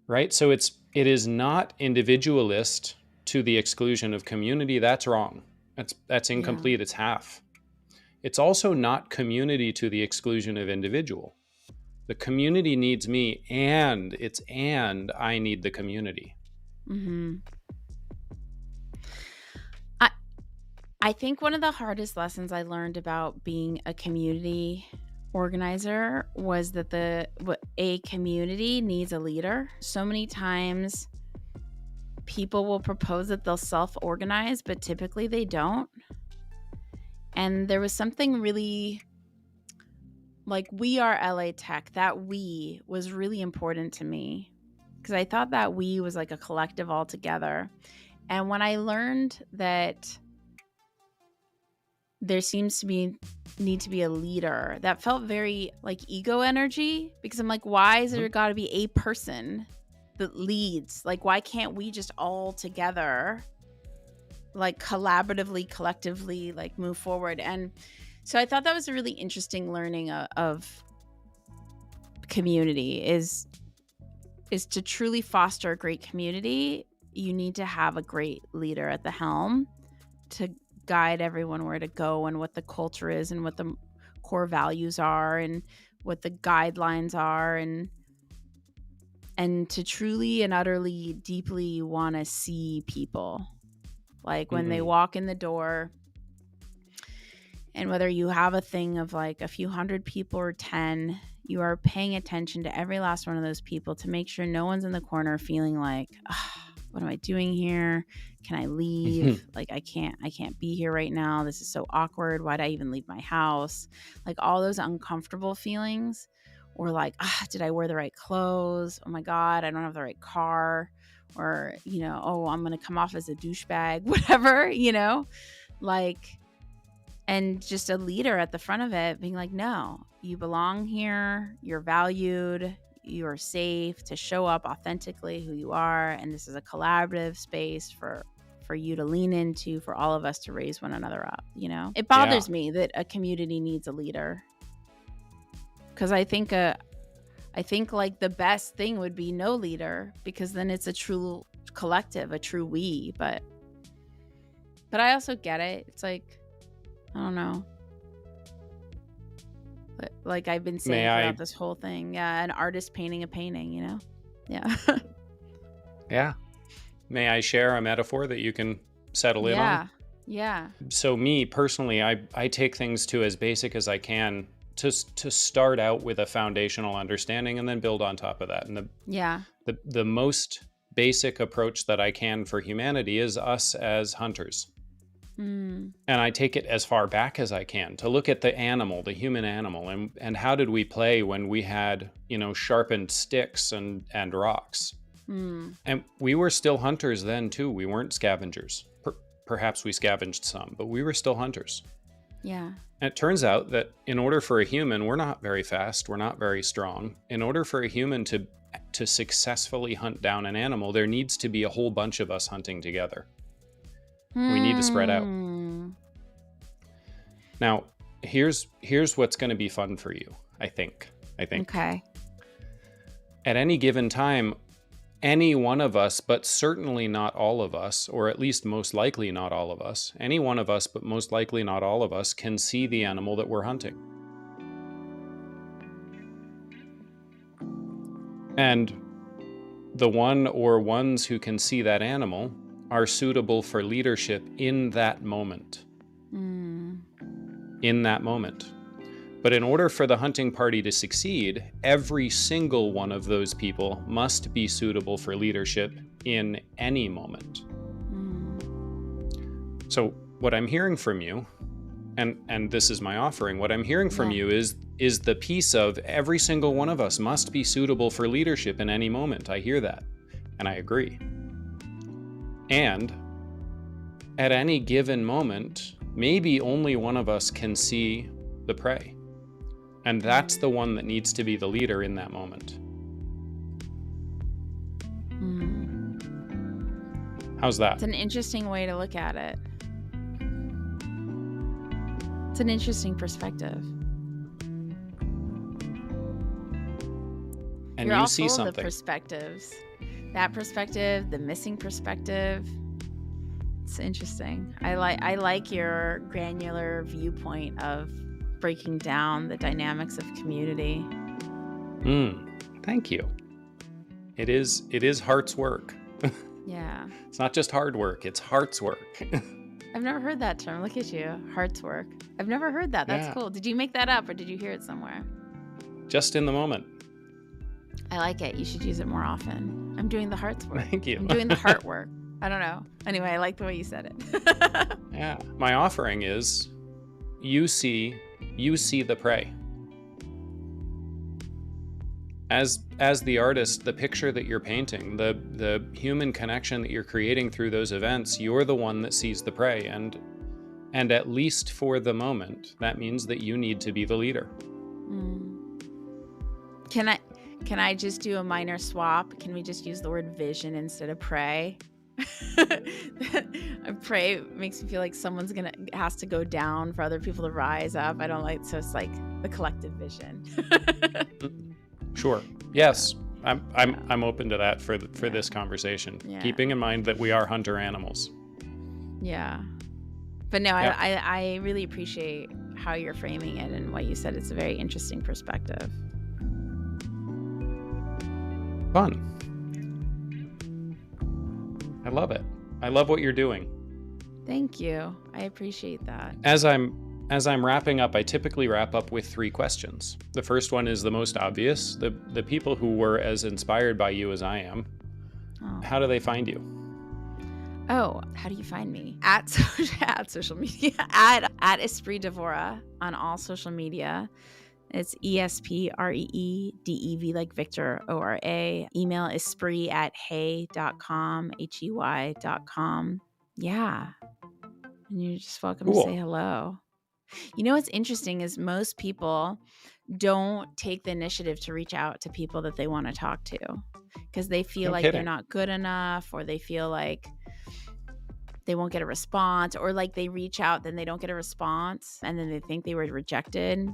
Right? So it is not individualist to the exclusion of community. That's wrong. That's incomplete. Yeah. It's half. It's also not community to the exclusion of individual. The community needs me, and I need the community. Mm-hmm. I think one of the hardest lessons I learned about being a community organizer was that a community needs a leader. So many times people will propose that they'll self-organize, but typically they don't. And there was something really like We Are LA Tech, that we was really important to me because I thought that we was like a collective all together. And when I learned that there seems to need to be a leader, that felt very like ego energy, because I'm like, why is there got to be a person that leads? Like, why can't we just all together, like collaboratively, collectively, like move forward? And so I thought that was a really interesting learning of community is to truly foster a great community. You need to have a great leader at the helm to guide everyone where to go and what the culture is and what the core values are and what the guidelines are, and to truly and utterly deeply want to see people, like when they walk in the door, and whether you have a thing of like a few hundred people or 10, you are paying attention to every last one of those people to make sure no one's in the corner feeling like, what am I doing here? Can I leave? Like, I can't be here right now. This is so awkward. Why'd I even leave my house? Like all those uncomfortable feelings, or like, did I wear the right clothes? Oh my God, I don't have the right car. Or, I'm going to come off as a douchebag, whatever, like, and just a leader at the front of it being like, no, you belong here. You're valued. You are safe to show up authentically who you are, and this is a collaborative space for you to lean into, for all of us to raise one another up. It bothers me that a community needs a leader, because I think like the best thing would be no leader, because then it's a true collective, a true we. But But I also get it. It's like, I don't know. Like I've been saying throughout this whole thing. Yeah, an artist painting a painting, you know? Yeah. Yeah. May I share a metaphor that you can settle in on? Yeah. So me personally, I take things to as basic as I can to start out with a foundational understanding and then build on top of that. And the most basic approach that I can for humanity is us as hunters. And I take it as far back as I can to look at the animal, the human animal, and how did we play when we had, sharpened sticks and rocks. And we were still hunters then too. We weren't scavengers. Perhaps we scavenged some, but we were still hunters. Yeah. And it turns out that in order for a human, we're not very fast, we're not very strong. In order for a human to successfully hunt down an animal, there needs to be a whole bunch of us hunting together. We need to spread out. Now, here's what's going to be fun for you, I think. Okay. At any given time, any one of us, but certainly not all of us, or at least most likely not all of us, any one of us, but most likely not all of us, can see the animal that we're hunting. And the one or ones who can see that animal are suitable for leadership in that moment. In that moment. But in order for the hunting party to succeed, every single one of those people must be suitable for leadership in any moment. So what I'm hearing from you, and this is my offering, what I'm hearing from you is the piece of every single one of us must be suitable for leadership in any moment. I hear that, and I agree. And at any given moment, maybe only one of us can see the prey. And that's the one that needs to be the leader in that moment. How's that? It's an interesting way to look at it. It's an interesting perspective. And You're you all see full something. of the perspectives. That perspective, the missing perspective. It's interesting. I like your granular viewpoint of breaking down the dynamics of community. Thank you. It is heart's work. Yeah. It's not just hard work, it's heart's work. I've never heard that term. Look at you. Heart's work. I've never heard that. That's cool. Did you make that up or did you hear it somewhere? Just in the moment. I like it. You should use it more often. I'm doing the heart's work. Thank you. I'm doing the heart work. I don't know. Anyway, I like the way you said it. Yeah. My offering is you see the prey. As the artist, the picture that you're painting, the human connection that you're creating through those events, you're the one that sees the prey. And at least for the moment, that means that you need to be the leader. Can I just do a minor swap? Can we just use the word vision instead of prey? Prey makes me feel like someone's has to go down for other people to rise up. I don't like, so it's like the collective vision. Sure. Yes. I'm open to that for this conversation. Yeah. Keeping in mind that we are hunter animals. Yeah. But no, yeah. I really appreciate how you're framing it and what you said. It's a very interesting perspective. Fun. I love it. I love what you're doing. Thank you. I appreciate that. As I'm wrapping up, I typically wrap up with 3 questions. The first one is the most obvious. The people who were as inspired by you as I am, how do they find you? Oh, how do you find me? At social media. At Esprit Devora on all social media. It's ESPREEDEV like Victor ORA. Email esprit@hey.com, HEY.com. Yeah. And you're just welcome to say hello. You know what's interesting is most people don't take the initiative to reach out to people that they want to talk to because they feel like they're not good enough, or they feel like they won't get a response, or like they reach out, then they don't get a response, and then they think they were rejected.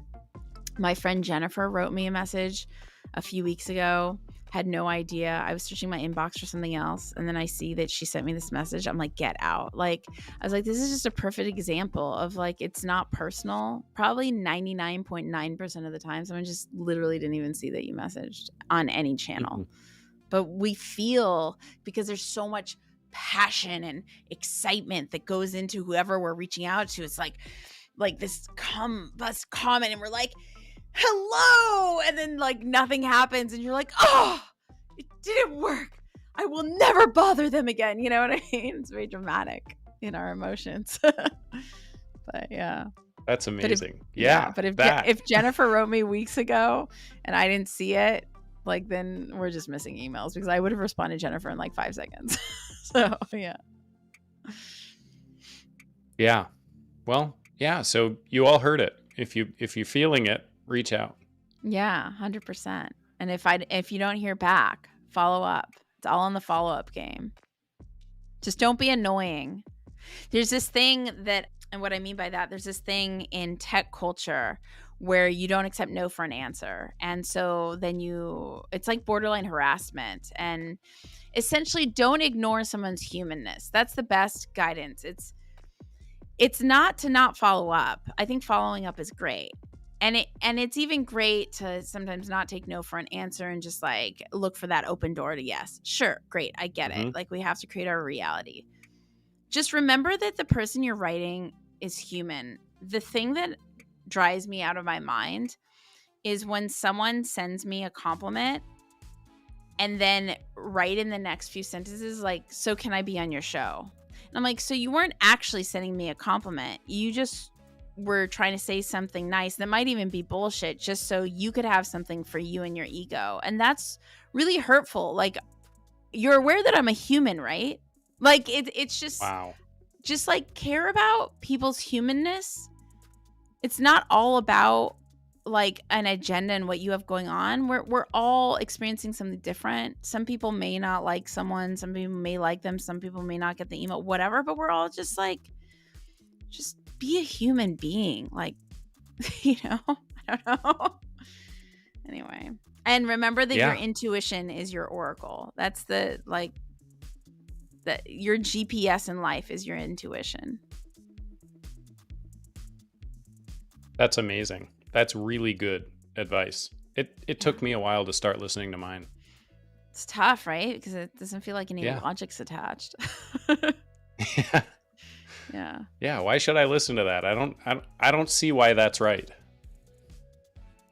My friend Jennifer wrote me a message a few weeks ago, had no idea. I was searching my inbox for something else, and then I see that she sent me this message. I'm like, get out. Like, I was like, this is just a perfect example of like, it's not personal. Probably 99.9% of the time, someone just literally didn't even see that you messaged on any channel. Mhm. But we feel, because there's so much passion and excitement that goes into whoever we're reaching out to. It's like this comment, and we're like, hello, and then like nothing happens, and you're like, oh, it didn't work. I will never bother them again. You know what I mean? It's very dramatic in our emotions. But yeah. That's amazing. But if Jennifer wrote me weeks ago and I didn't see it, like, then we're just missing emails, because I would have responded to Jennifer in like 5 seconds. So yeah. Yeah. Well, yeah. So you all heard it. If you're feeling it, reach out. Yeah, 100%. And if you don't hear back, follow up. It's all in the follow up game. Just don't be annoying. There's this thing that, and what I mean by that, there's this thing in tech culture where you don't accept no for an answer. And so then it's like borderline harassment. And essentially, don't ignore someone's humanness. That's the best guidance. It's not to not follow up. I think following up is great. And it's even great to sometimes not take no for an answer and just like look for that open door to yes. Sure, great, I get it. Like, we have to create our reality. Just remember that the person you're writing is human. The thing that drives me out of my mind is when someone sends me a compliment and then right in the next few sentences, like, so can I be on your show? And I'm like, so you weren't actually sending me a compliment. You just were trying to say something nice that might even be bullshit just so you could have something for you and your ego. And that's really hurtful. Like, you're aware that I'm a human, right? Like, it's just, wow. Just like, care about people's humanness. It's not all about like an agenda and what you have going on. We're all experiencing something different. Some people may not like someone, some people may like them, some people may not get the email, whatever, but we're all just like, just be a human being. Like, you know, I don't know. Anyway, and remember that your intuition is your oracle. That's the, like, that your GPS in life is your intuition. That's amazing. That's really good advice. It took me a while to start listening to mine. It's tough, right? Because it doesn't feel like any logic's attached. Yeah. Yeah. Yeah. Why should I listen to that? I don't see why that's right.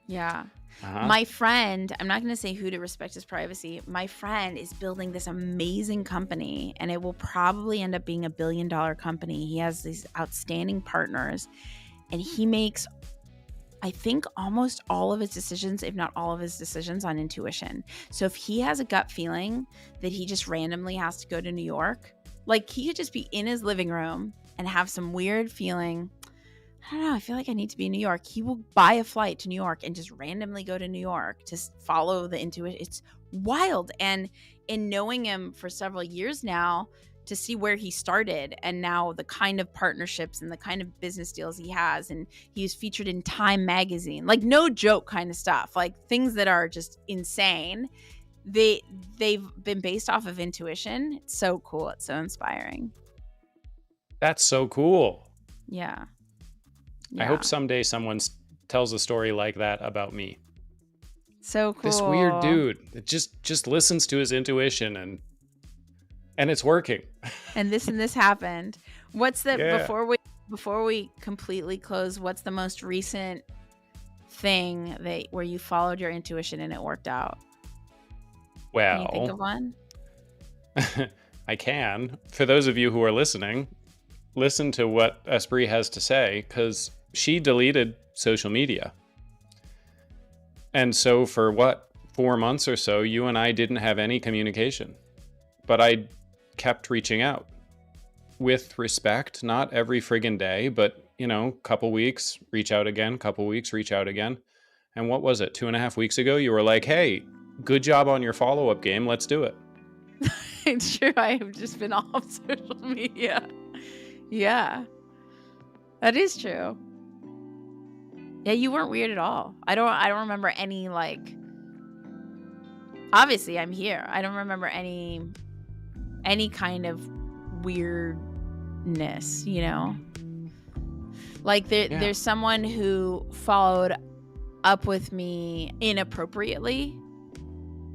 Yeah. My friend, I'm not going to say who to respect his privacy. My friend is building this amazing company, and it will probably end up being $1 billion company. He has these outstanding partners, and he makes, I think, almost all of his decisions, if not all of his decisions, on intuition. So if he has a gut feeling that he just randomly has to go to New York, like, he could just be in his living room and have some weird feeling, I don't know, I feel like I need to be in New York. He will buy a flight to New York and just randomly go to New York to follow the intuition. It's wild. And in knowing him for several years now, to see where he started and now the kind of partnerships and the kind of business deals he has, and he was featured in Time magazine, like, no joke kind of stuff, like things that are just insane. They've been based off of intuition. It's so cool. It's so inspiring. That's so cool. Yeah. I hope someday someone tells a story like that about me. So cool. This weird dude that just listens to his intuition and it's working. And this happened. What's the before we completely close, what's the most recent thing where you followed your intuition and it worked out? Well, can you think of one? I can. For those of you who are listening, listen to what Espree has to say, because she deleted social media. And so for 4 months or so, you and I didn't have any communication. But I kept reaching out with respect, not every friggin' day, but, couple weeks, reach out again, couple weeks, reach out again. And what was it? 2.5 weeks ago, you were like, hey, good job on your follow-up game. Let's do it. It's true. I have just been off social media. Yeah, that is true. Yeah, you weren't weird at all. I don't remember any, like, obviously I'm here. I don't remember any kind of weirdness, you know? Like there's someone who followed up with me inappropriately,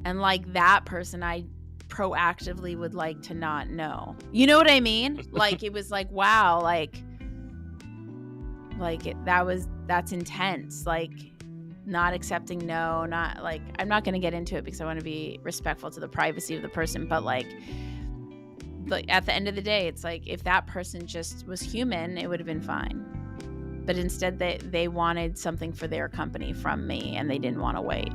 and like that person I proactively would like to not know. You know what I mean? Like it was like, wow, that's intense. Like not accepting no, not like, I'm not going to get into it because I want to be respectful to the privacy of the person, but like at the end of the day, it's like if that person just was human, it would have been fine. But instead they wanted something for their company from me, and they didn't want to wait.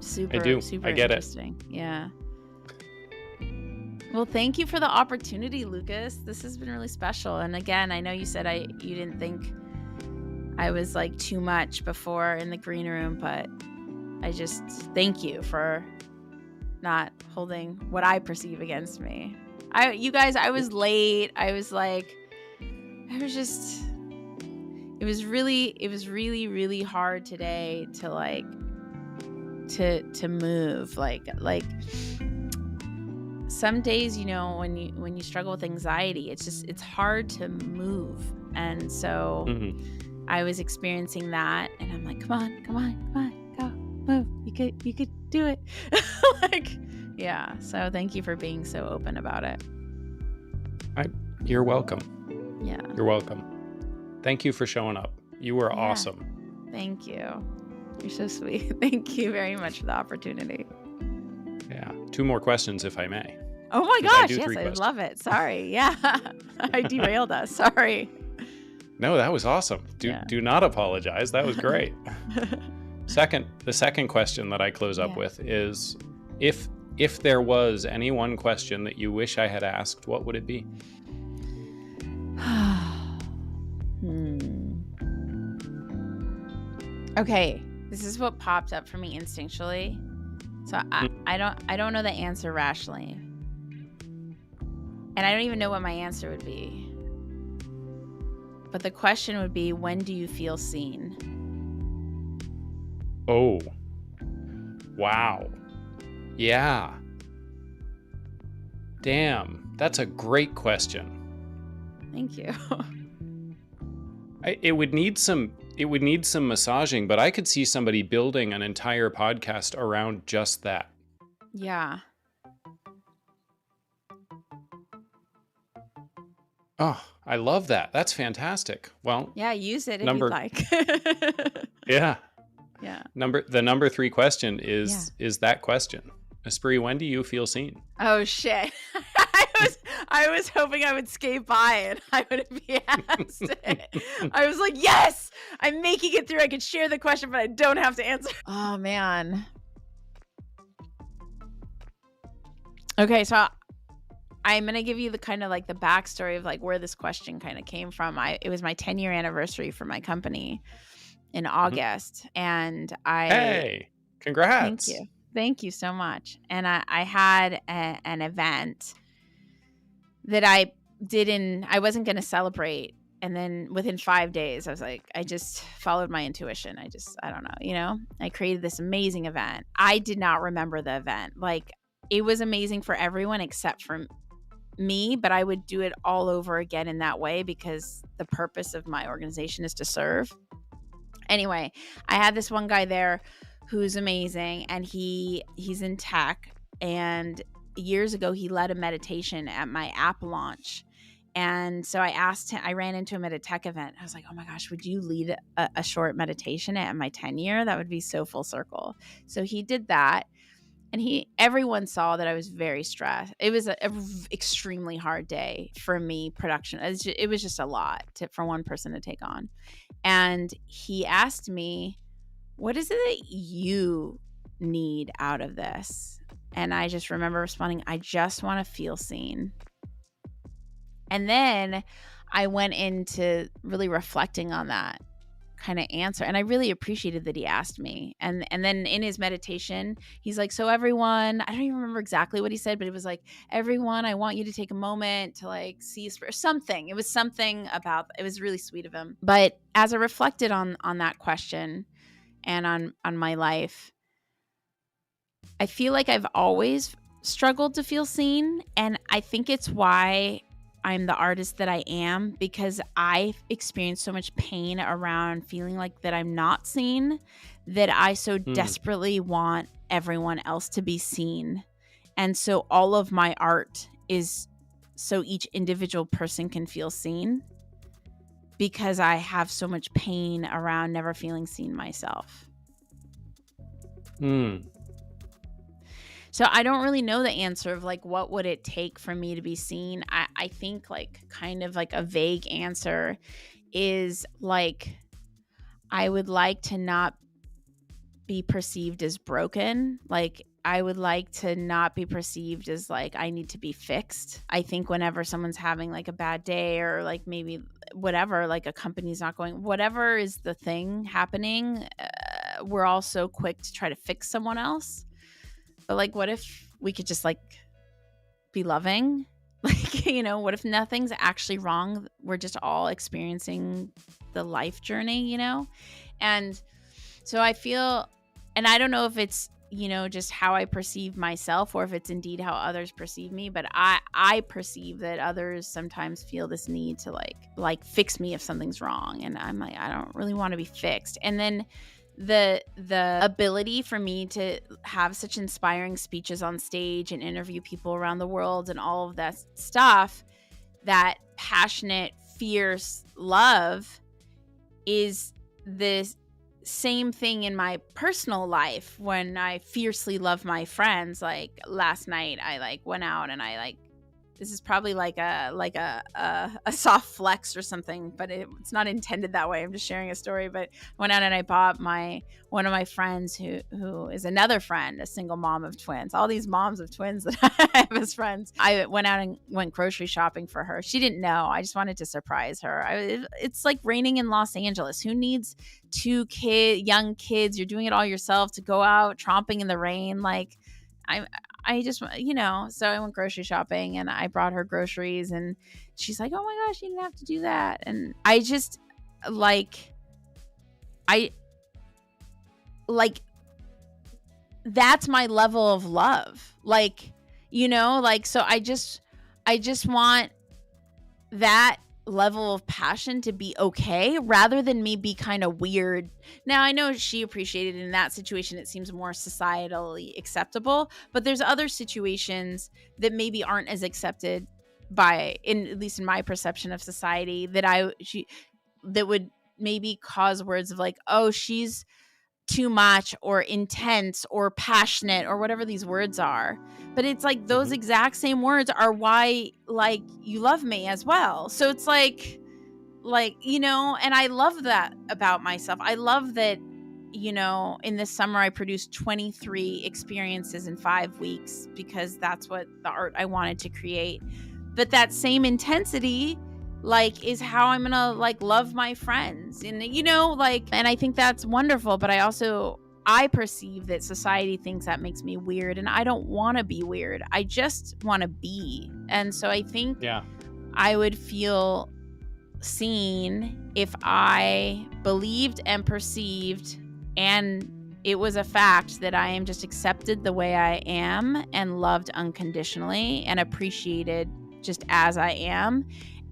Super I get interesting. Yeah. Well, thank you for the opportunity, Lucas. This has been really special. And again, I know you said you didn't think I was like too much before in the green room, but I just thank you for not holding what I perceive against me. You guys, I was late. It was really, really hard today to like to move. Like some days, you know, when you struggle with anxiety, it's hard to move. And so I was experiencing that, and I'm like, come on, go, move. You could do it. Like, yeah. So thank you for being so open about it. You're welcome. Yeah. You're welcome. Thank you for showing up. You were awesome. Thank you. You're so sweet. Thank you very much for the opportunity. Yeah. 2 more questions, if I may. Oh my gosh. Yes, I love it. Sorry. Yeah. I derailed us. Sorry. No, that was awesome. Do not apologize. That was great. The second question that I close up with is, if there was any one question that you wish I had asked, what would it be? Okay, this is what popped up for me instinctually. So I don't know the answer rationally. And I don't even know what my answer would be. But the question would be, when do you feel seen? Oh. Wow. Yeah. Damn, that's a great question. Thank you. It would need some massaging, but I could see somebody building an entire podcast around just that. Yeah. Oh, I love that. That's fantastic. Well, yeah, use it if you'd like. Yeah. Yeah. The number 3 question is that question. Espree, when do you feel seen? Oh shit. I was hoping I would skate by it. I would be asked it. I was like, yes, I'm making it through. I could share the question, but I don't have to answer. Oh man. Okay, so I'm going to give you the kind of like the backstory of like where this question kind of came from. It was my 10-year anniversary for my company in August. And Hey, congrats. Thank you so much. And I had an event that I wasn't going to celebrate. And then within 5 days, I was like, I just followed my intuition. I don't know, you know, I created this amazing event. I did not remember the event. Like, it was amazing for everyone except for me, but I would do it all over again in that way because the purpose of my organization is to serve. Anyway, I had this one guy there who's amazing, and he's in tech, and years ago he led a meditation at my app launch. And so I asked him, I ran into him at a tech event. I was like, oh my gosh, would you lead a short meditation at my 10-year? That would be so full circle. So he did that. And everyone saw that I was very stressed. It was an extremely hard day for me, production. It was just a lot for one person to take on. And he asked me, what is it that you need out of this? And I just remember responding, I just want to feel seen. And then I went into really reflecting on that kind of answer. And I really appreciated that he asked me. And then in his meditation, he's like, so everyone, I don't even remember exactly what he said, but it was like, everyone, I want you to take a moment to like see something. It was something about, it was really sweet of him. But as I reflected on that question, and on my life, I feel like I've always struggled to feel seen. And I think it's why I'm the artist that I am, because I've experienced so much pain around feeling like that I'm not seen, that I so desperately want everyone else to be seen. And so all of my art is so each individual person can feel seen, because I have so much pain around never feeling seen myself. So I don't really know the answer of like, what would it take for me to be seen? I think like kind of like a vague answer is like, I would like to not be perceived as broken. Like, I would like to not be perceived as like I need to be fixed. I think whenever someone's having like a bad day, or like maybe whatever, like a company's not going, whatever is the thing happening, we're all so quick to try to fix someone else. But like, what if we could just like be loving? Like, you know, what if nothing's actually wrong? We're just all experiencing the life journey, you know? And so I feel, and I don't know if it's, you know, just how I perceive myself, or if it's indeed how others perceive me, but I perceive that others sometimes feel this need to like fix me if something's wrong. And I'm like, I don't really want to be fixed. And then the ability for me to have such inspiring speeches on stage and interview people around the world and all of that stuff, that passionate, fierce love is the same thing in my personal life. When I fiercely love my friends, like last night I like went out and I like, this is probably like a soft flex or something, but it's not intended that way. I'm just sharing a story. But I went out and I bought one of my friends who is another friend, a single mom of twins. All these moms of twins that I have as friends. I went out and went grocery shopping for her. She didn't know. I just wanted to surprise her. It's like raining in Los Angeles. Who needs two young kids? You're doing it all yourself to go out tromping in the rain. Like, I just, you know, so I went grocery shopping and I brought her groceries, and she's like, oh my gosh, you didn't have to do that. And I just like, that's my level of love. Like, you know, like, so I just want that level of passion to be okay, rather than me be kind of weird. Now, I know she appreciated it in that situation. It seems more societally acceptable, but there's other situations that maybe aren't as accepted at least in my perception of society, that would maybe cause words of like, oh, she's too much or intense or passionate or whatever these words are. But it's like those exact same words are why like you love me as well. So it's like, you know, and I love that about myself. I love that, you know, in this summer I produced 23 experiences in 5 weeks, because that's what the art I wanted to create. But that same intensity like is how I'm gonna like love my friends, and you know, like, and I think that's wonderful. But I perceive that society thinks that makes me weird, and I don't want to be weird. I just want to be. And so I think I would feel seen if I believed and perceived, and it was a fact, that I am just accepted the way I am and loved unconditionally and appreciated just as I am.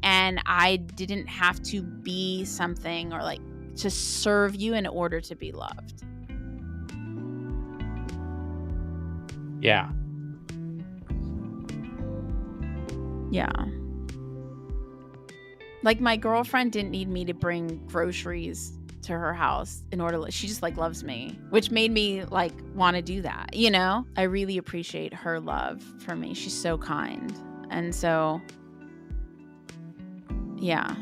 And I didn't have to be something or like to serve you in order to be loved. Yeah. Yeah. Like my girlfriend didn't need me to bring groceries to her house in order to, she just like loves me, which made me like want to do that, you know? I really appreciate her love for me. She's so kind. And so yeah.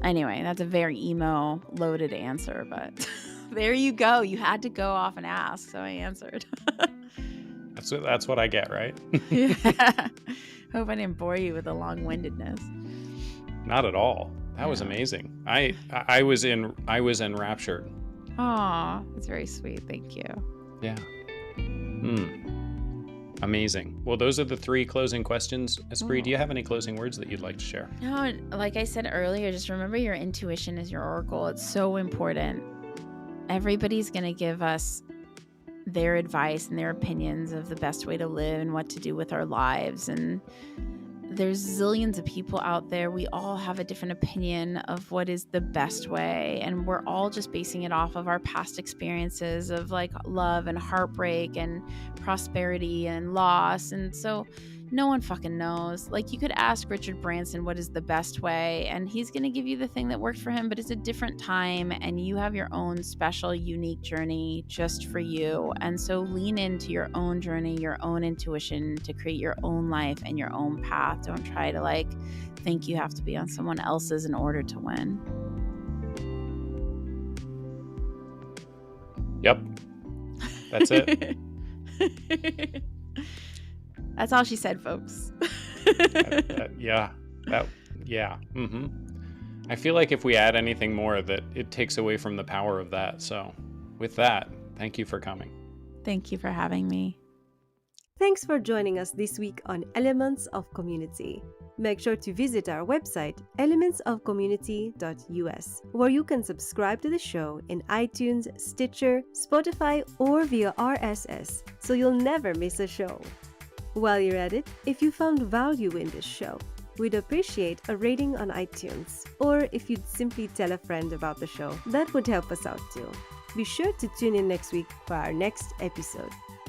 Anyway, that's a very emo loaded answer, but there you go. You had to go off and ask, so I answered. That's what I get, right? Yeah. Hope I didn't bore you with the long-windedness. Not at all. That was amazing. I was enraptured. Aw, that's very sweet. Thank you. Yeah. Amazing. Well, those are the 3 closing questions. Espree, do you have any closing words that you'd like to share? No, like I said earlier, just remember your intuition is your oracle. It's so important. everybody's going to give us their advice and their opinions of the best way to live and what to do with our lives. And there's zillions of people out there. We all have a different opinion of what is the best way. And we're all just basing it off of our past experiences of like love and heartbreak and prosperity and loss. And so no one fucking knows. Like, you could ask Richard Branson what is the best way, and he's going to give you the thing that worked for him, but it's a different time, and you have your own special, unique journey just for you. And so lean into your own journey, your own intuition to create your own life and your own path. Don't try to like think you have to be on someone else's in order to win. Yep. That's it. That's all she said, folks. Yeah. Mm-hmm. I feel like if we add anything more, that it takes away from the power of that. So with that, thank you for coming. Thank you for having me. Thanks for joining us this week on Elements of Community. Make sure to visit our website, elementsofcommunity.us, where you can subscribe to the show in iTunes, Stitcher, Spotify, or via RSS, so you'll never miss a show. While you're at it, if you found value in this show, we'd appreciate a rating on iTunes, or if you'd simply tell a friend about the show, that would help us out too. Be sure to tune in next week for our next episode.